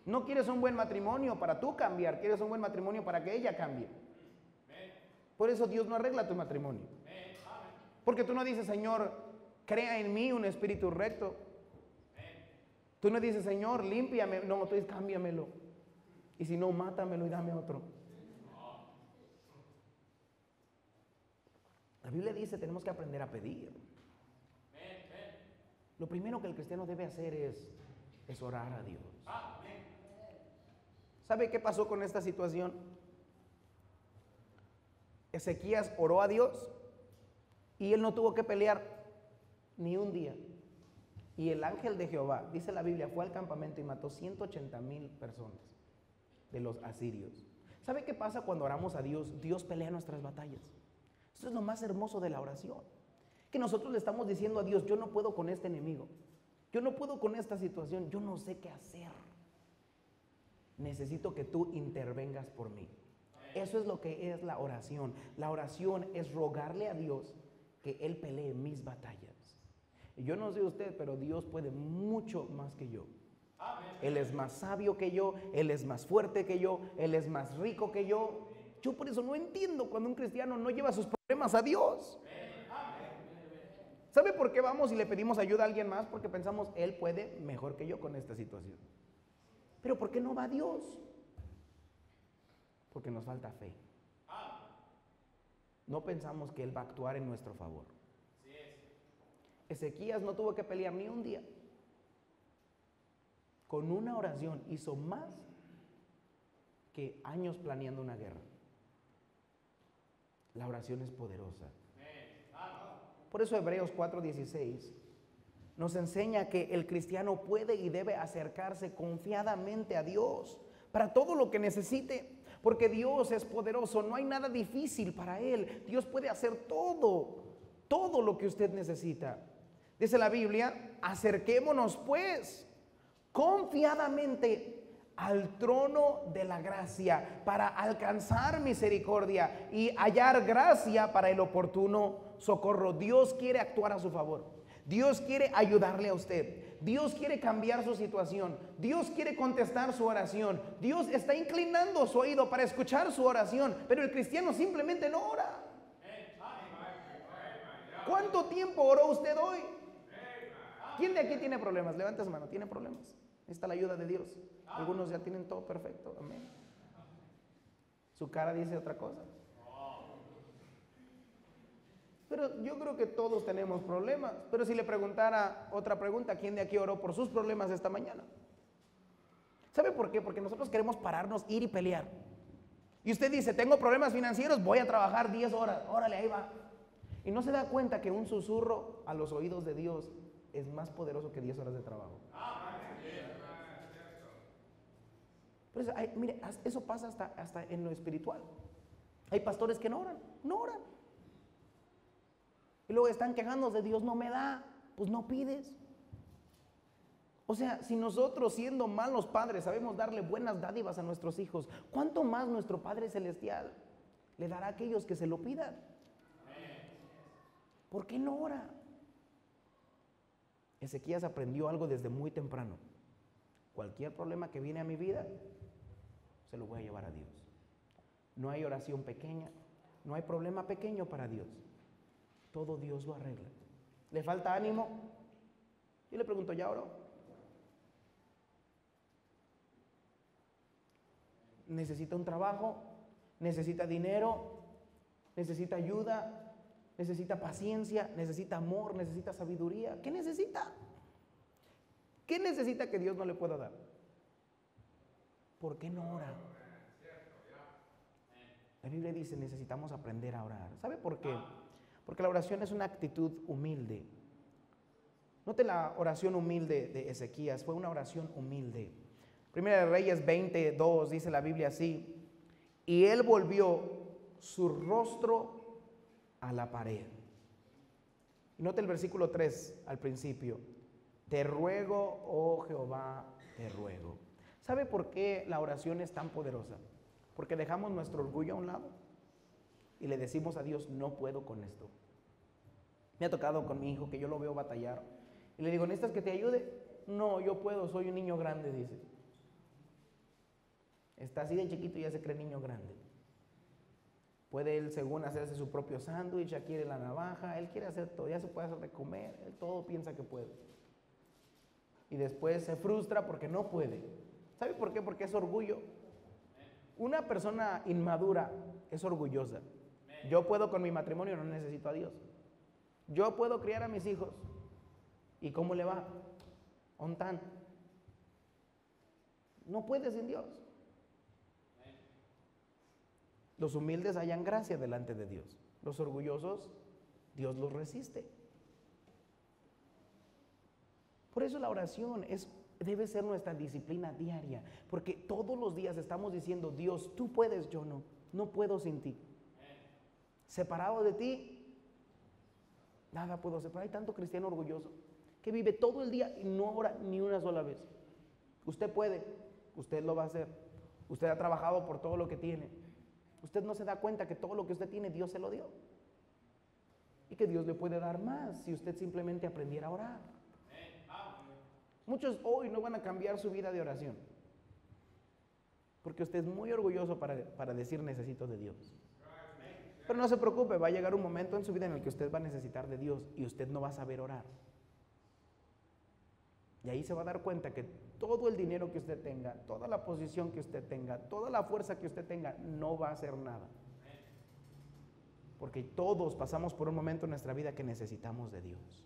No quieres un buen matrimonio para tú cambiar, quieres un buen matrimonio para que ella cambie. Por eso Dios no arregla tu matrimonio. Porque tú no dices, Señor, crea en mí un espíritu recto. Tú no dices, Señor, límpiame. No, tú dices, cámbiamelo. Y si no, mátamelo y dame otro. La Biblia dice, tenemos que aprender a pedir. Lo primero que el cristiano debe hacer es es orar a Dios. ¿Sabe qué pasó con esta situación? Ezequías oró a Dios y él no tuvo que pelear ni un día. Y el ángel de Jehová, dice la Biblia, fue al campamento y mató 180,000 personas de los asirios. ¿Sabe qué pasa cuando oramos a Dios? Dios pelea nuestras batallas. Eso es lo más hermoso de la oración. Que nosotros le estamos diciendo a Dios, yo no puedo con este enemigo. Yo no puedo con esta situación. Yo no sé qué hacer. Necesito que tú intervengas por mí. Eso es lo que es la oración. La oración es rogarle a Dios que Él pelee mis batallas. Y yo no sé usted, pero Dios puede mucho más que yo. Él es más sabio que yo, Él es más fuerte que yo, Él es más rico que yo. Yo por eso no entiendo cuando un cristiano no lleva sus problemas a Dios. ¿Sabe por qué vamos y le pedimos ayuda a alguien más? Porque pensamos, Él puede mejor que yo con esta situación. Pero ¿por qué no va a Dios? Porque nos falta fe. No pensamos que Él va a actuar en nuestro favor. Ezequías no tuvo que pelear ni un día. Con una oración hizo más que años planeando una guerra. La oración es poderosa. Por eso Hebreos 4:16 nos enseña que el cristiano puede y debe acercarse confiadamente a Dios para todo lo que necesite, porque Dios es poderoso, no hay nada difícil para Él. Dios puede hacer todo lo que usted necesita. Dice la Biblia, acerquémonos pues confiadamente al trono de la gracia para alcanzar misericordia y hallar gracia para el oportuno socorro. Dios quiere actuar a su favor. Dios quiere ayudarle a usted. Dios quiere cambiar su situación. Dios quiere contestar su oración. Dios está inclinando su oído para escuchar su oración, pero el cristiano simplemente no ora. ¿Cuánto tiempo oró usted hoy? ¿Quién de aquí tiene problemas? Levante su mano. ¿Tiene problemas? Está la ayuda de Dios. Algunos ya tienen todo perfecto. Amén. Su cara dice otra cosa. Pero yo creo que todos tenemos problemas. Pero si le preguntara otra pregunta, ¿quién de aquí oró por sus problemas esta mañana? ¿Sabe por qué? Porque nosotros queremos pararnos, ir y pelear. Y usted dice, tengo problemas financieros, voy a trabajar 10 horas. Órale, ahí va. Y no se da cuenta que un susurro a los oídos de Dios es más poderoso que 10 horas de trabajo. Por eso, mire, eso pasa hasta en lo espiritual. Hay pastores que no oran. Y luego están quejándose, Dios no me da, pues no pides. O sea, si nosotros siendo malos padres sabemos darle buenas dádivas a nuestros hijos, ¿cuánto más nuestro Padre Celestial le dará a aquellos que se lo pidan? ¿Por qué no ora? Ezequías aprendió algo desde muy temprano. Cualquier problema que viene a mi vida, se lo voy a llevar a Dios. No hay oración pequeña, no hay problema pequeño para Dios. Todo Dios lo arregla. ¿Le falta ánimo? Yo le pregunto, ¿ya oró? ¿Necesita un trabajo? ¿Necesita dinero? ¿Necesita ayuda? ¿Necesita paciencia? ¿Necesita amor? ¿Necesita sabiduría? ¿Qué necesita? ¿Qué necesita que Dios no le pueda dar? ¿Por qué no ora? La Biblia dice, necesitamos aprender a orar. ¿Sabe por qué? Porque la oración es una actitud humilde. Note la oración humilde de Ezequías, fue una oración humilde. Primera de Reyes 22 dice la Biblia así, y él volvió su rostro a la pared. Y note el versículo 3 al principio, te ruego, oh Jehová, te ruego. ¿Sabe por qué la oración es tan poderosa? Porque dejamos nuestro orgullo a un lado y le decimos a Dios, no puedo con esto. Me ha tocado con mi hijo que yo lo veo batallar y le digo, ¿necesitas que te ayude? No, yo puedo, soy un niño grande, dice. Está así de chiquito y ya se cree niño grande. Puede él, según hacerse su propio sándwich, ya quiere la navaja, él quiere hacer todo, ya se puede hacer de comer, él todo piensa que puede. Y después se frustra porque no puede. ¿Sabe por qué? Porque es orgullo. Una persona inmadura es orgullosa. Yo puedo con mi matrimonio, no necesito a Dios. Yo puedo criar a mis hijos. ¿Y cómo le va? On tan. No puedes sin Dios. Los humildes hallan gracia delante de Dios. Los orgullosos, Dios los resiste. Por eso la oración debe ser nuestra disciplina diaria, porque todos los días estamos diciendo, Dios, tú puedes, yo no. No puedo sin ti. Separado de ti, nada puedo hacer. Pero hay tanto cristiano orgulloso que vive todo el día y no ora ni una sola vez. Usted puede, usted lo va a hacer. Usted ha trabajado por todo lo que tiene. Usted no se da cuenta que todo lo que usted tiene, Dios se lo dio. Y que Dios le puede dar más si usted simplemente aprendiera a orar. Muchos hoy no van a cambiar su vida de oración, porque usted es muy orgulloso para decir necesito de Dios. Pero no se preocupe, va a llegar un momento en su vida en el que usted va a necesitar de Dios y usted no va a saber orar. Y ahí se va a dar cuenta que todo el dinero que usted tenga, toda la posición que usted tenga, toda la fuerza que usted tenga, no va a hacer nada. Porque todos pasamos por un momento en nuestra vida que necesitamos de Dios.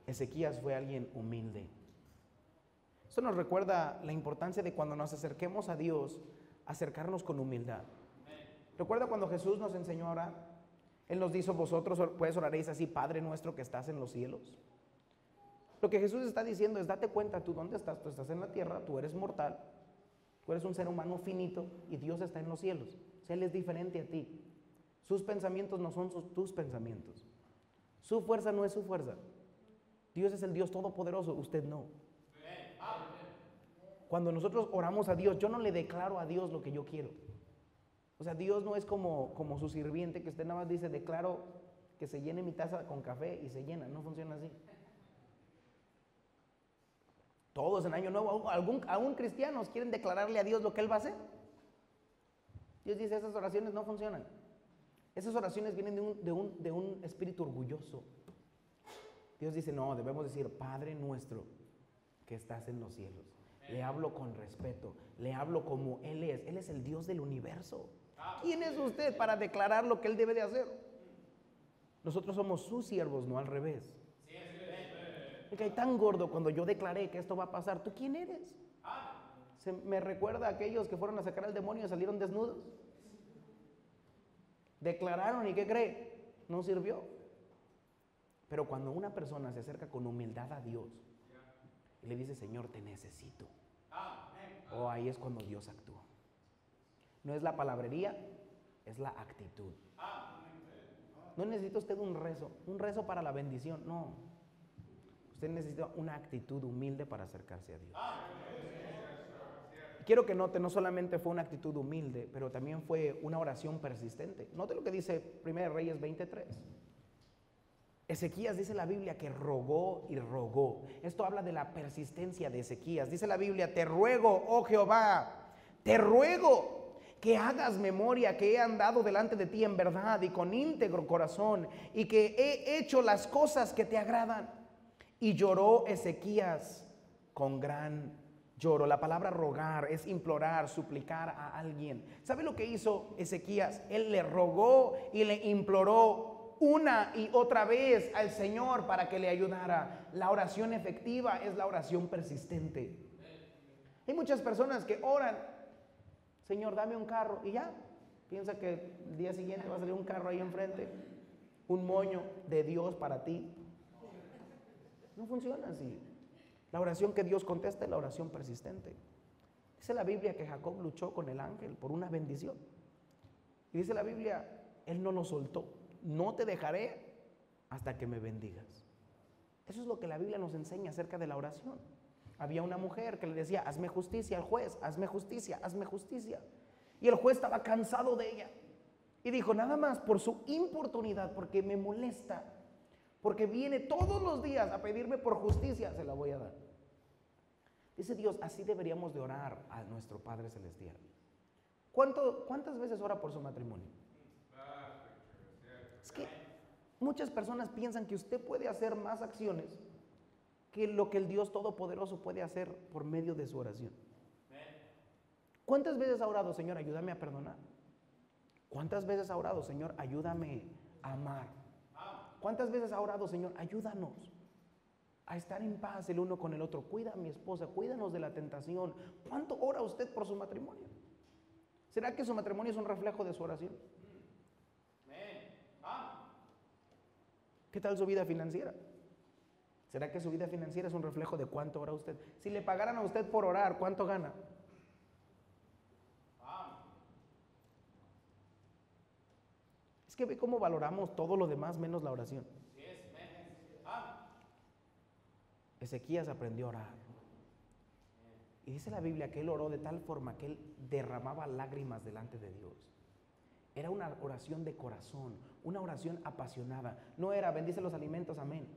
Ezequías fue alguien humilde. Esto nos recuerda la importancia de cuando nos acerquemos a Dios, acercarnos con humildad. ¿Recuerda cuando Jesús nos enseñó a orar? Él nos dijo, vosotros pues oraréis así, Padre nuestro que estás en los cielos. Lo que Jesús está diciendo es, date cuenta, tú dónde estás, tú estás en la tierra, tú eres mortal, tú eres un ser humano finito y Dios está en los cielos. O sea, Él es diferente a ti. Sus pensamientos no son tus pensamientos. Su fuerza no es su fuerza. Dios es el Dios todopoderoso, usted no. Cuando nosotros oramos a Dios, yo no le declaro a Dios lo que yo quiero. O sea, Dios no es como su sirviente que usted nada más dice, declaro que se llene mi taza con café y se llena. No funciona así. Todos en Año Nuevo, aún cristianos quieren declararle a Dios lo que Él va a hacer. Dios dice, esas oraciones no funcionan. Esas oraciones vienen de un espíritu orgulloso. Dios dice, no, debemos decir, Padre nuestro que estás en los cielos. Le hablo con respeto, le hablo como Él es. Él es el Dios del universo. ¿Quién es usted para declarar lo que Él debe de hacer? Nosotros somos sus siervos, no al revés. Me cae tan gordo cuando yo declaré que esto va a pasar. ¿Tú quién eres? Me recuerda a aquellos que fueron a sacar al demonio y salieron desnudos. Declararon y ¿qué cree? No sirvió. Pero cuando una persona se acerca con humildad a Dios y le dice, Señor, te necesito. Ahí es cuando Dios actúa. No es la palabrería, es la actitud. No necesita usted un rezo para la bendición, no. Usted necesita una actitud humilde para acercarse a Dios. Quiero que note, no solamente fue una actitud humilde, pero también fue una oración persistente. Note lo que dice 1 Reyes 23. Ezequías, dice la Biblia, que rogó y rogó. Esto habla de la persistencia de Ezequías. Dice la Biblia, te ruego, oh Jehová, te ruego que hagas memoria que he andado delante de ti en verdad y con íntegro corazón y que he hecho las cosas que te agradan. Y lloró Ezequías con gran lloro. La palabra rogar es implorar, suplicar a alguien. ¿Sabe lo que hizo Ezequías? Él le rogó y le imploró una y otra vez al Señor para que le ayudara. La oración efectiva es la oración persistente. Hay muchas personas que oran, Señor, dame un carro, y ya, piensa que el día siguiente va a salir un carro ahí enfrente, un moño de Dios para ti. No funciona así. La oración que Dios contesta es la oración persistente. Dice la Biblia que Jacob luchó con el ángel por una bendición. Y dice la Biblia, él no lo soltó. No te dejaré hasta que me bendigas. Eso es lo que la Biblia nos enseña acerca de la oración. Había una mujer que le decía, hazme justicia al juez, hazme justicia, hazme justicia. Y el juez estaba cansado de ella. Y dijo, nada más por su importunidad, porque me molesta, porque viene todos los días a pedirme por justicia, se la voy a dar. Dice Dios, así deberíamos de orar a nuestro Padre Celestial. ¿Cuántas veces ora por su matrimonio? Es que muchas personas piensan que usted puede hacer más acciones que lo que el Dios Todopoderoso puede hacer por medio de su oración. ¿Cuántas veces ha orado, Señor, ayúdame a perdonar? ¿Cuántas veces ha orado, Señor, ayúdame a amar? ¿Cuántas veces ha orado, Señor, ayúdanos a estar en paz el uno con el otro. Cuida a mi esposa, cuídanos de la tentación. ¿Cuánto ora usted por su matrimonio? ¿Será que su matrimonio es un reflejo de su oración? ¿Qué tal su vida financiera? ¿Será que su vida financiera es un reflejo de cuánto ora usted? Si le pagaran a usted por orar, ¿cuánto gana? Es que ve cómo valoramos todo lo demás menos la oración. Ezequías aprendió a orar. Y dice la Biblia que él oró de tal forma que él derramaba lágrimas delante de Dios. Era una oración de corazón, una oración apasionada. No era bendice los alimentos, amén.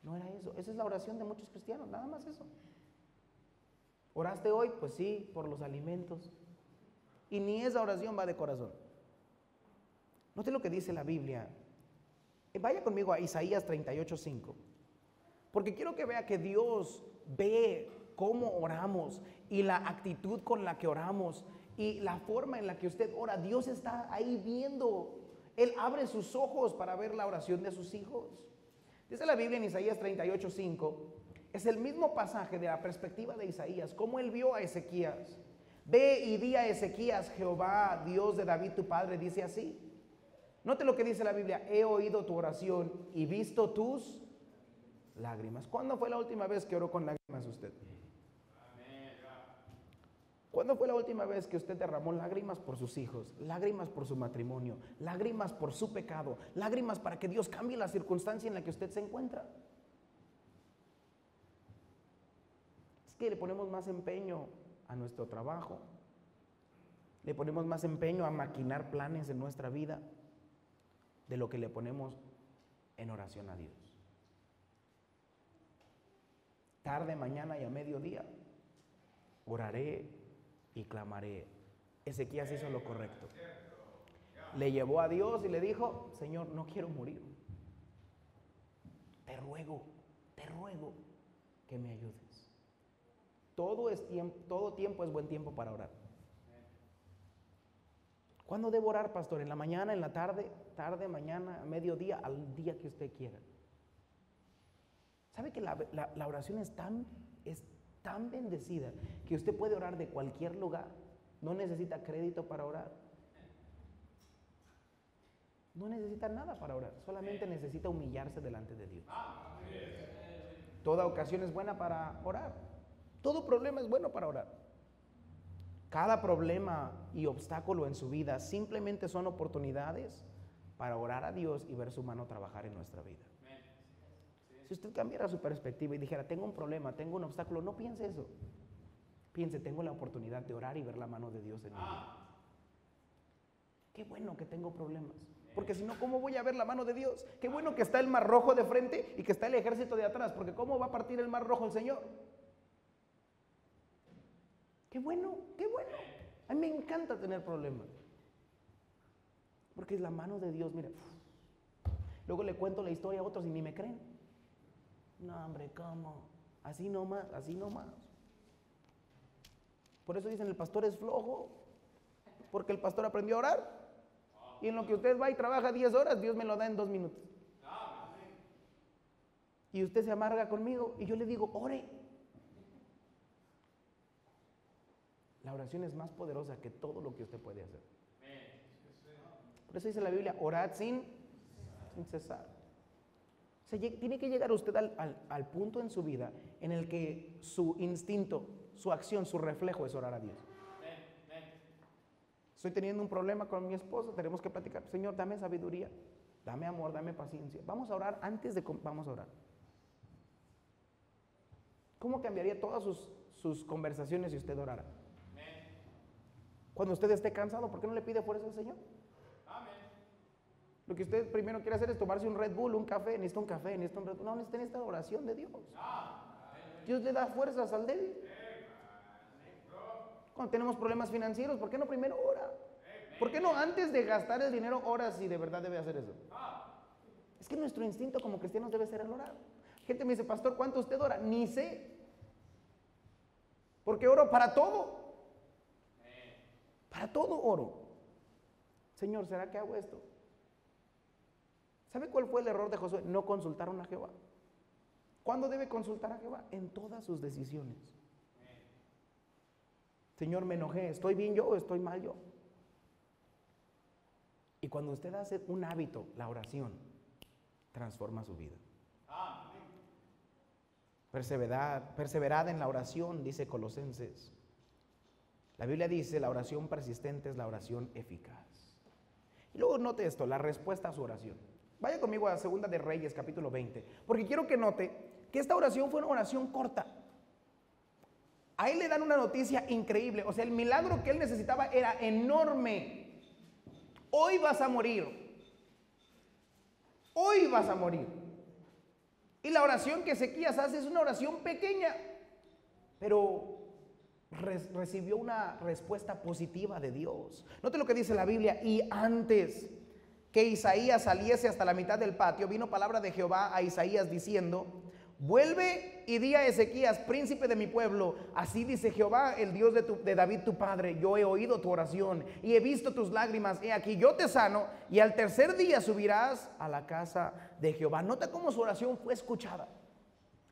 No era eso. Esa es la oración de muchos cristianos, nada más eso. ¿Oraste hoy? Pues sí, por los alimentos. Y ni esa oración va de corazón. Note lo que dice la Biblia. Vaya conmigo a Isaías 38:5. Porque quiero que vea que Dios ve cómo oramos y la actitud con la que oramos y la forma en la que usted ora. Dios está ahí viendo. Él abre sus ojos para ver la oración de sus hijos. Dice la Biblia en Isaías 38:5. Es el mismo pasaje de la perspectiva de Isaías, cómo él vio a Ezequías. Ve y di a Ezequías, Jehová, Dios de David tu padre, dice así. Note lo que dice la Biblia: he oído tu oración y visto tus lágrimas. ¿Cuándo fue la última vez que oró con lágrimas usted? ¿Cuándo fue la última vez que usted derramó lágrimas por sus hijos, lágrimas por su matrimonio, lágrimas por su pecado, lágrimas para que Dios cambie la circunstancia en la que usted se encuentra? Es que le ponemos más empeño a nuestro trabajo, le ponemos más empeño a maquinar planes en nuestra vida de lo que le ponemos en oración a Dios. Tarde, mañana y a mediodía oraré y clamaré. Ezequías hizo lo correcto. Le llevó a Dios y le dijo: Señor, no quiero morir. Te ruego que me ayudes. Todo tiempo es buen tiempo para orar. ¿Cuándo debo orar, pastor? ¿En la mañana, en la tarde, mañana, a mediodía, al día que usted quiera? ¿Sabe que la oración es tan bendecida que usted puede orar de cualquier lugar? No necesita crédito para orar. No necesita nada para orar. Solamente necesita humillarse delante de Dios. Toda ocasión es buena para orar. Todo problema es bueno para orar. Cada problema y obstáculo en su vida simplemente son oportunidades para orar a Dios y ver su mano trabajar en nuestra vida. Si usted cambiara su perspectiva y dijera: tengo un problema, tengo un obstáculo, no piense eso. Piense: tengo la oportunidad de orar y ver la mano de Dios en mi vida. Qué bueno que tengo problemas, porque si no, ¿cómo voy a ver la mano de Dios? Qué bueno que está el mar rojo de frente y que está el ejército de atrás, porque ¿cómo va a partir el mar rojo el Señor? Qué bueno, qué bueno. A mí me encanta tener problemas, porque es la mano de Dios. Mira, luego le cuento la historia a otros y ni me creen. No, hombre, ¿cómo? Así nomás, así nomás. Por eso dicen: el pastor es flojo, porque el pastor aprendió a orar. Y en lo que usted va y trabaja 10 horas, Dios me lo da en 2 minutos. Y usted se amarga conmigo y yo le digo: ore. La oración es más poderosa que todo lo que usted puede hacer. Por eso dice la Biblia: orad sin cesar. O sea, tiene que llegar usted al punto en su vida en el que su instinto, su acción, su reflejo es orar a Dios. Estoy teniendo un problema con mi esposa, tenemos que platicar. Señor, dame sabiduría, dame amor, dame paciencia. Vamos a orar vamos a orar. ¿Cómo cambiaría todas sus conversaciones si usted orara? Cuando usted esté cansado, ¿por qué no le pide fuerza al Señor? Lo que usted primero quiere hacer es tomarse un Red Bull, un café, necesita un café, necesita un Red Bull. No, necesita esta oración de Dios. Dios le da fuerzas al débil. Cuando tenemos problemas financieros, ¿por qué no primero ora? ¿Por qué no antes de gastar el dinero ora si de verdad debe hacer eso? Es que nuestro instinto como cristianos debe ser el orar. Gente me dice: pastor, ¿cuánto usted ora? Ni sé. Porque oro para todo. Para todo oro. Señor, ¿será que hago esto? ¿Sabe cuál fue el error de Josué? No consultaron a Jehová. ¿Cuándo debe consultar a Jehová? En todas sus decisiones. Señor, me enojé, ¿estoy bien yo o estoy mal yo? Y cuando usted hace un hábito, la oración, transforma su vida. Perseverad en la oración, dice Colosenses. La Biblia dice, la oración persistente es la oración eficaz. Y luego note esto, la respuesta a su oración. Vaya conmigo a Segunda de Reyes, capítulo 20, porque quiero que note que esta oración fue una oración corta. A él le dan una noticia increíble, o sea, el milagro que él necesitaba era enorme. Hoy vas a morir. Hoy vas a morir. Y la oración que Ezequías hace es una oración pequeña, pero recibió una respuesta positiva de Dios. Note lo que dice la Biblia: y antes que Isaías saliese hasta la mitad del patio, vino palabra de Jehová a Isaías diciendo: vuelve y di a Ezequías, príncipe de mi pueblo, así dice Jehová, el Dios de David tu padre, yo he oído tu oración y he visto tus lágrimas, he aquí yo te sano, y al tercer día subirás a la casa de Jehová. Nota cómo su oración fue escuchada.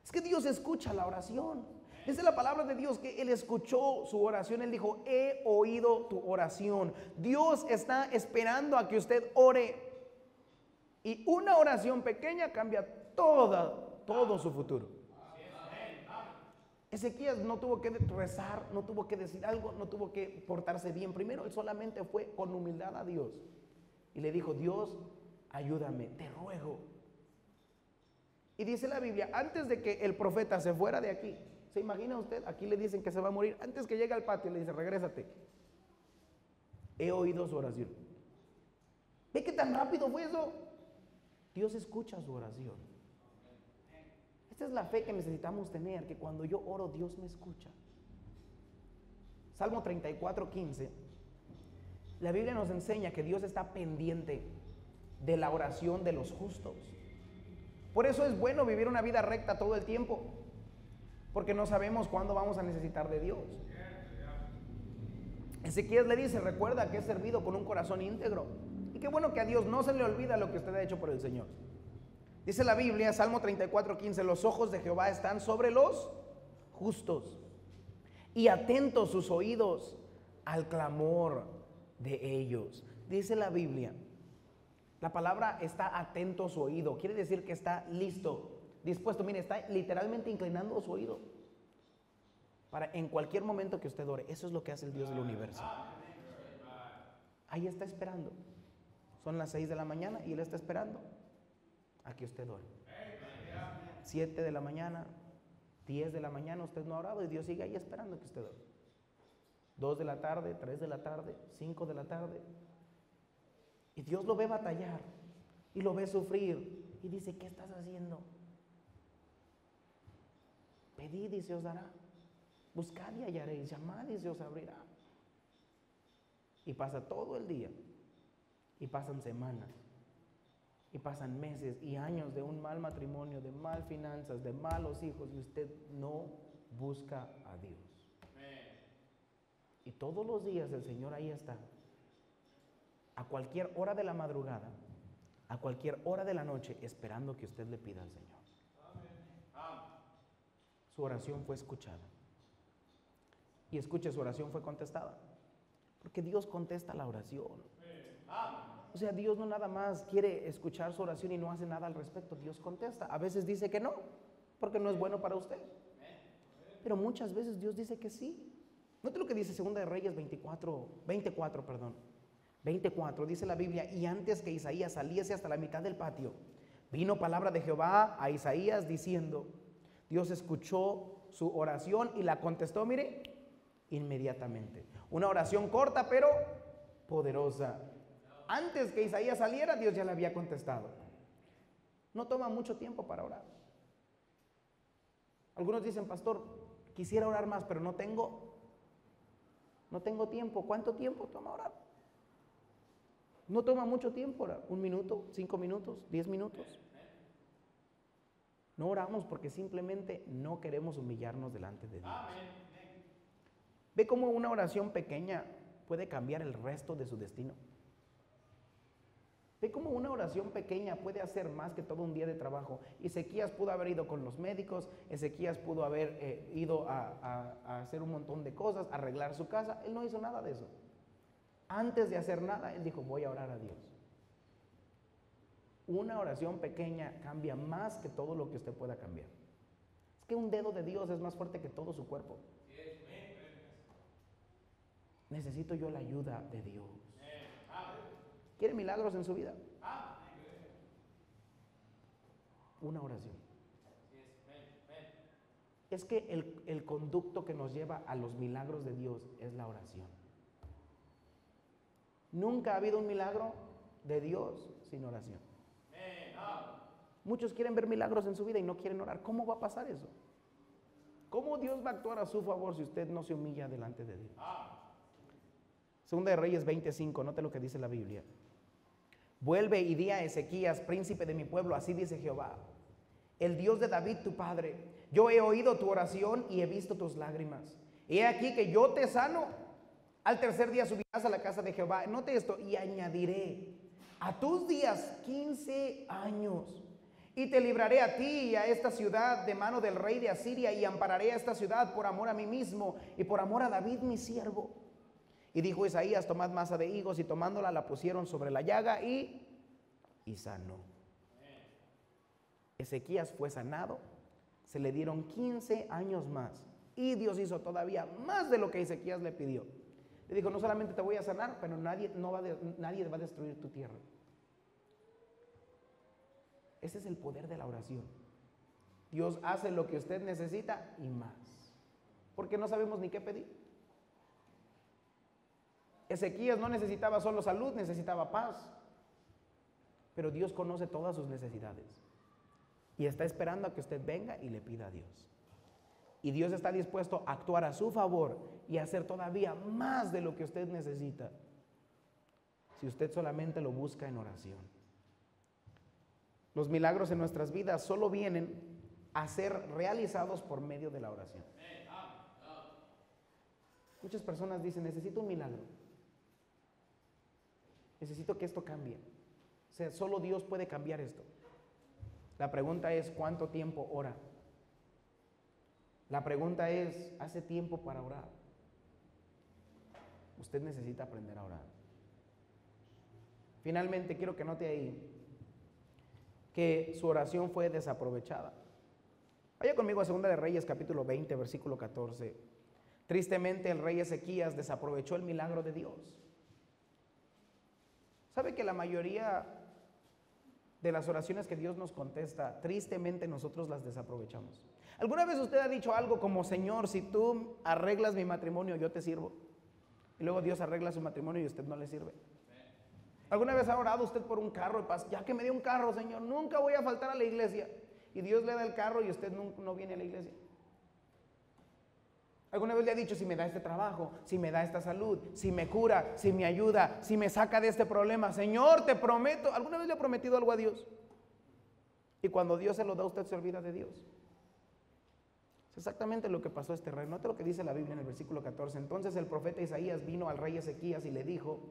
Es que Dios escucha la oración. Dice la palabra de Dios que Él escuchó su oración. Él dijo: he oído tu oración. Dios está esperando a que usted ore, y una oración pequeña cambia todo su futuro. Ezequías no tuvo que rezar, no tuvo que decir algo, no tuvo que portarse bien. Primero, él solamente fue con humildad a Dios y le dijo: Dios, ayúdame, te ruego. Y dice la Biblia, antes de que el profeta se fuera de aquí, ¿se imagina usted? Aquí le dicen que se va a morir. Antes que llegue al patio le dice: regrésate, he oído su oración. ¿Ve qué tan rápido fue eso? Dios escucha su oración. Esta es la fe que necesitamos tener, que cuando yo oro, Dios me escucha. Salmo 34:15. La Biblia nos enseña que Dios está pendiente de la oración de los justos. Por eso es bueno vivir una vida recta todo el tiempo, porque no sabemos cuándo vamos a necesitar de Dios. Ezequías le dice: recuerda que he servido con un corazón íntegro. Y qué bueno que a Dios no se le olvida lo que usted ha hecho por el Señor. Dice la Biblia, Salmo 34:15, los ojos de Jehová están sobre los justos y atentos sus oídos al clamor de ellos. Dice la Biblia, la palabra está atento a su oído, quiere decir que está listo, dispuesto. Mire, está literalmente inclinando su oído para en cualquier momento que usted ore. Eso es lo que hace el Dios del universo. Ahí está esperando. Son las 6 de la mañana y Él está esperando a que usted ore. 7 de la mañana, 10 de la mañana, usted no ha orado y Dios sigue ahí esperando que usted ore. 2 de la tarde, 3 de la tarde, 5 de la tarde. Y Dios lo ve batallar y lo ve sufrir y dice: ¿qué estás haciendo? Pedid y se os dará, buscad y hallaréis, llamad y se os abrirá. Y pasa todo el día, y pasan semanas, y pasan meses y años de un mal matrimonio, de mal finanzas, de malos hijos, y usted no busca a Dios. Y todos los días el Señor ahí está, a cualquier hora de la madrugada, a cualquier hora de la noche, esperando que usted le pida al Señor. Su oración fue escuchada. Y escuche, su oración fue contestada, porque Dios contesta la oración. O sea, Dios no nada más quiere escuchar su oración y no hace nada al respecto. Dios contesta. A veces dice que no, porque no es bueno para usted. Pero muchas veces Dios dice que sí. Note lo que dice Segunda de Reyes 24, perdón. 24, dice la Biblia: y antes que Isaías saliese hasta la mitad del patio, vino palabra de Jehová a Isaías diciendo. Dios escuchó su oración y la contestó, mire, inmediatamente. Una oración corta pero poderosa. Antes que Isaías saliera, Dios ya le había contestado. No toma mucho tiempo para orar. Algunos dicen: pastor, quisiera orar más, pero no tengo tiempo. ¿Cuánto tiempo toma orar? No toma mucho tiempo orar. 1 minuto, 5 minutos, 10 minutos. No oramos porque simplemente no queremos humillarnos delante de Dios. ¿Ve cómo una oración pequeña puede cambiar el resto de su destino? Ve cómo una oración pequeña puede hacer más que todo un día de trabajo. Ezequías pudo haber ido con los médicos, Ezequías pudo haber ido a hacer un montón de cosas, arreglar su casa. Él no hizo nada de eso. Antes de hacer nada, él dijo, voy a orar a Dios. Una oración pequeña cambia más que todo lo que usted pueda cambiar. Es que un dedo de Dios es más fuerte que todo su cuerpo. Necesito yo la ayuda de Dios. ¿Quiere milagros en su vida? Una oración. Es que el conducto que nos lleva a los milagros de Dios es la oración. Nunca ha habido un milagro de Dios sin oración. Muchos quieren ver milagros en su vida y no quieren orar. ¿Cómo va a pasar eso? ¿Cómo Dios va a actuar a su favor si usted no se humilla delante de Dios? Segunda de Reyes 25, note lo que dice la Biblia. Vuelve y di a Ezequías, príncipe de mi pueblo, así dice Jehová, el Dios de David tu padre, yo he oído tu oración y he visto tus lágrimas. He aquí que yo te sano. Al tercer día subirás a la casa de Jehová. Note esto, y añadiré a tus días 15 años. Y te libraré a ti y a esta ciudad de mano del rey de Asiria, y ampararé a esta ciudad por amor a mí mismo y por amor a David mi siervo. Y dijo Isaías, tomad masa de higos, y tomándola la pusieron sobre la llaga y sanó. Ezequías fue sanado, se le dieron 15 años más y Dios hizo todavía más de lo que Ezequías le pidió. Le dijo, no solamente te voy a sanar, pero nadie va a destruir tu tierra. Ese es el poder de la oración. Dios hace lo que usted necesita y más, porque no sabemos ni qué pedir. Ezequías no necesitaba solo salud, necesitaba paz. Pero Dios conoce todas sus necesidades y está esperando a que usted venga y le pida a Dios. Y Dios está dispuesto a actuar a su favor y a hacer todavía más de lo que usted necesita, si usted solamente lo busca en oración. Los milagros en nuestras vidas solo vienen a ser realizados por medio de la oración. Muchas personas dicen, necesito un milagro. Necesito que esto cambie. O sea, solo Dios puede cambiar esto. La pregunta es, ¿cuánto tiempo ora? La pregunta es, ¿hace tiempo para orar? Usted necesita aprender a orar. Finalmente, quiero que note ahí que su oración fue desaprovechada. Vaya conmigo a Segunda de Reyes, capítulo 20, versículo 14. Tristemente, el rey Ezequías desaprovechó el milagro de Dios. ¿Sabe que la mayoría de las oraciones que Dios nos contesta, tristemente nosotros las desaprovechamos? ¿Alguna vez usted ha dicho algo como, Señor, si tú arreglas mi matrimonio, yo te sirvo? Y luego Dios arregla su matrimonio y usted no le sirve. ¿Alguna vez ha orado usted por un carro y pasa, ya que me dio un carro, Señor, nunca voy a faltar a la iglesia? Y Dios le da el carro y usted no viene a la iglesia. ¿Alguna vez le ha dicho, si me da este trabajo, si me da esta salud, si me cura, si me ayuda, si me saca de este problema, Señor, te prometo? ¿Alguna vez le ha prometido algo a Dios? Y cuando Dios se lo da, usted se olvida de Dios. Es exactamente lo que pasó a este rey. Note lo que dice la Biblia en el versículo 14. Entonces el profeta Isaías vino al rey Ezequías y le dijo,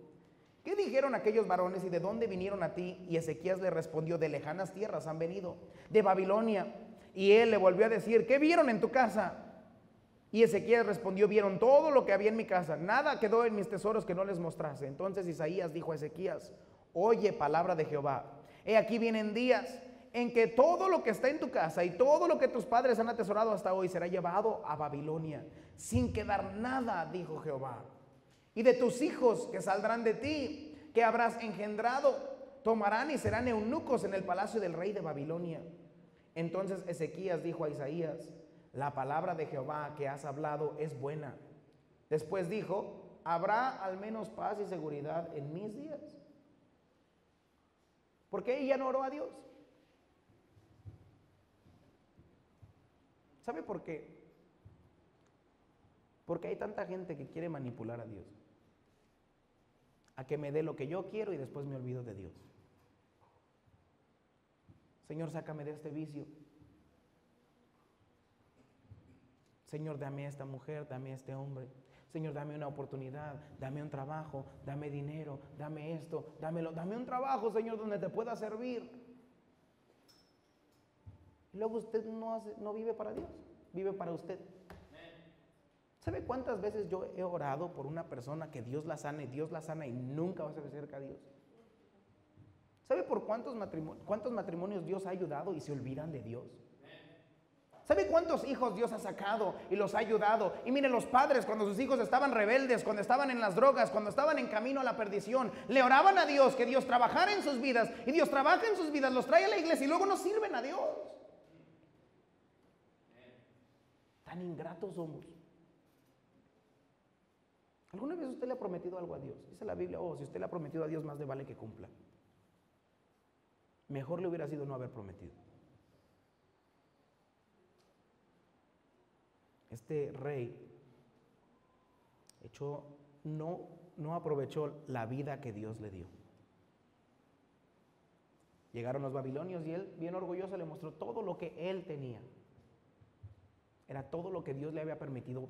¿qué dijeron aquellos varones y de dónde vinieron a ti? Y Ezequías le respondió, de lejanas tierras han venido, de Babilonia. Y él le volvió a decir, ¿qué vieron en tu casa? Y Ezequías respondió, vieron todo lo que había en mi casa, nada quedó en mis tesoros que no les mostrase. Entonces Isaías dijo a Ezequías, oye palabra de Jehová, he aquí vienen días en que todo lo que está en tu casa y todo lo que tus padres han atesorado hasta hoy será llevado a Babilonia, sin quedar nada, dijo Jehová. Y de tus hijos que saldrán de ti, que habrás engendrado, tomarán y serán eunucos en el palacio del rey de Babilonia. Entonces Ezequías dijo a Isaías, la palabra de Jehová que has hablado es buena. Después dijo, habrá al menos paz y seguridad en mis días. ¿Por qué ella no oró a Dios? ¿Sabe por qué? Porque hay tanta gente que quiere manipular a Dios, a que me dé lo que yo quiero y después me olvido de Dios. Señor, sácame de este vicio. Señor, dame a esta mujer, dame a este hombre. Señor, dame una oportunidad, dame un trabajo, dame dinero, dame esto, dámelo, dame un trabajo, Señor, donde te pueda servir. Y luego usted no vive para Dios, vive para usted. ¿Sabe cuántas veces yo he orado por una persona que Dios la sana y nunca va a ser cerca a Dios? ¿Sabe por cuántos matrimonios Dios ha ayudado y se olvidan de Dios? ¿Sabe cuántos hijos Dios ha sacado y los ha ayudado? Y miren, los padres, cuando sus hijos estaban rebeldes, cuando estaban en las drogas, cuando estaban en camino a la perdición, le oraban a Dios que Dios trabajara en sus vidas, y Dios trabaja en sus vidas, los trae a la iglesia y luego no sirven a Dios. Tan ingratos somos. ¿Alguna vez usted le ha prometido algo a Dios? Dice la Biblia, si usted le ha prometido a Dios, más le vale que cumpla. Mejor le hubiera sido no haber prometido. Este rey no aprovechó la vida que Dios le dio. Llegaron los babilonios y él, bien orgulloso, le mostró todo lo que él tenía. Era todo lo que Dios le había permitido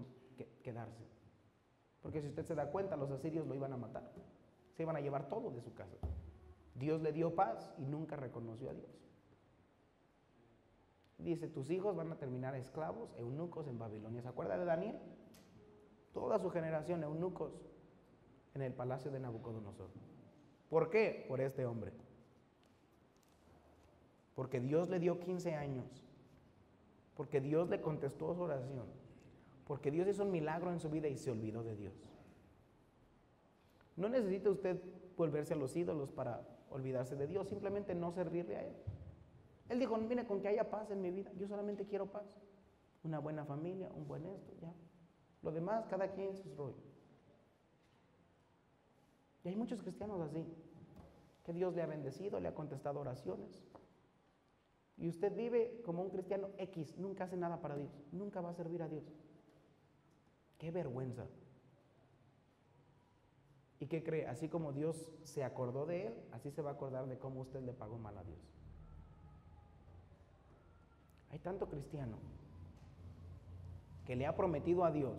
quedarse. Porque si usted se da cuenta, los asirios lo iban a matar. Se iban a llevar todo de su casa. Dios le dio paz y nunca reconoció a Dios. Dice, tus hijos van a terminar esclavos, eunucos en Babilonia. ¿Se acuerda de Daniel? Toda su generación, eunucos en el palacio de Nabucodonosor. ¿Por qué? Por este hombre. Porque Dios le dio 15 años. Porque Dios le contestó su oración. Porque Dios hizo un milagro en su vida y se olvidó de Dios. No necesita usted volverse a los ídolos para olvidarse de Dios, simplemente no servirle a Él. Él dijo, mire, con que haya paz en mi vida, yo solamente quiero paz. Una buena familia, un buen esto, ya. Lo demás, cada quien sus rollos. Y hay muchos cristianos así, que Dios le ha bendecido, le ha contestado oraciones. Y usted vive como un cristiano X, nunca hace nada para Dios, nunca va a servir a Dios. ¡Qué vergüenza! ¿Y qué cree? Así como Dios se acordó de él, así se va a acordar de cómo usted le pagó mal a Dios. Hay tanto cristiano que le ha prometido a Dios,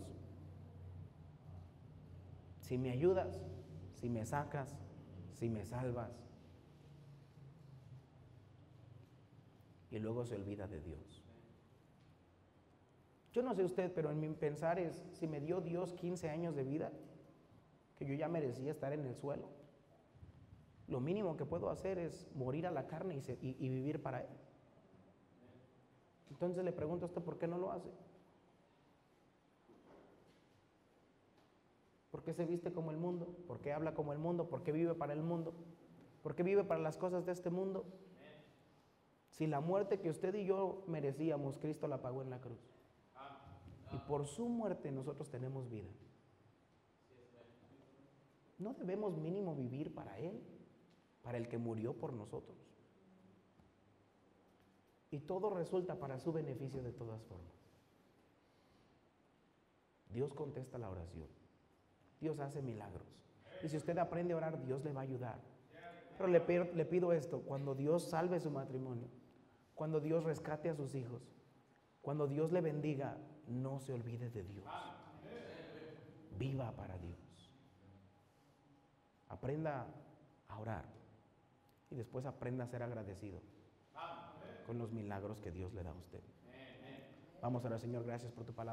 si me ayudas, si me sacas, si me salvas, y luego se olvida de Dios. Yo no sé usted, pero en mi pensar es, si me dio Dios 15 años de vida, que yo ya merecía estar en el suelo, lo mínimo que puedo hacer es morir a la carne y vivir para Él. Entonces le pregunto a usted, ¿por qué no lo hace? ¿Por qué se viste como el mundo? ¿Por qué habla como el mundo? ¿Por qué vive para el mundo? ¿Por qué vive para las cosas de este mundo? Si la muerte que usted y yo merecíamos, Cristo la pagó en la cruz. Y por su muerte nosotros tenemos vida. ¿No debemos mínimo vivir para Él? Para el que murió por nosotros. Y todo resulta para su beneficio de todas formas. Dios contesta la oración. Dios hace milagros. Y si usted aprende a orar, Dios le va a ayudar. Pero le pido esto, cuando Dios salve su matrimonio, cuando Dios rescate a sus hijos, cuando Dios le bendiga, no se olvide de Dios. Viva para Dios. Aprenda a orar y después aprenda a ser agradecido con los milagros que Dios le da a usted. Vamos a orar. Señor, gracias por tu palabra.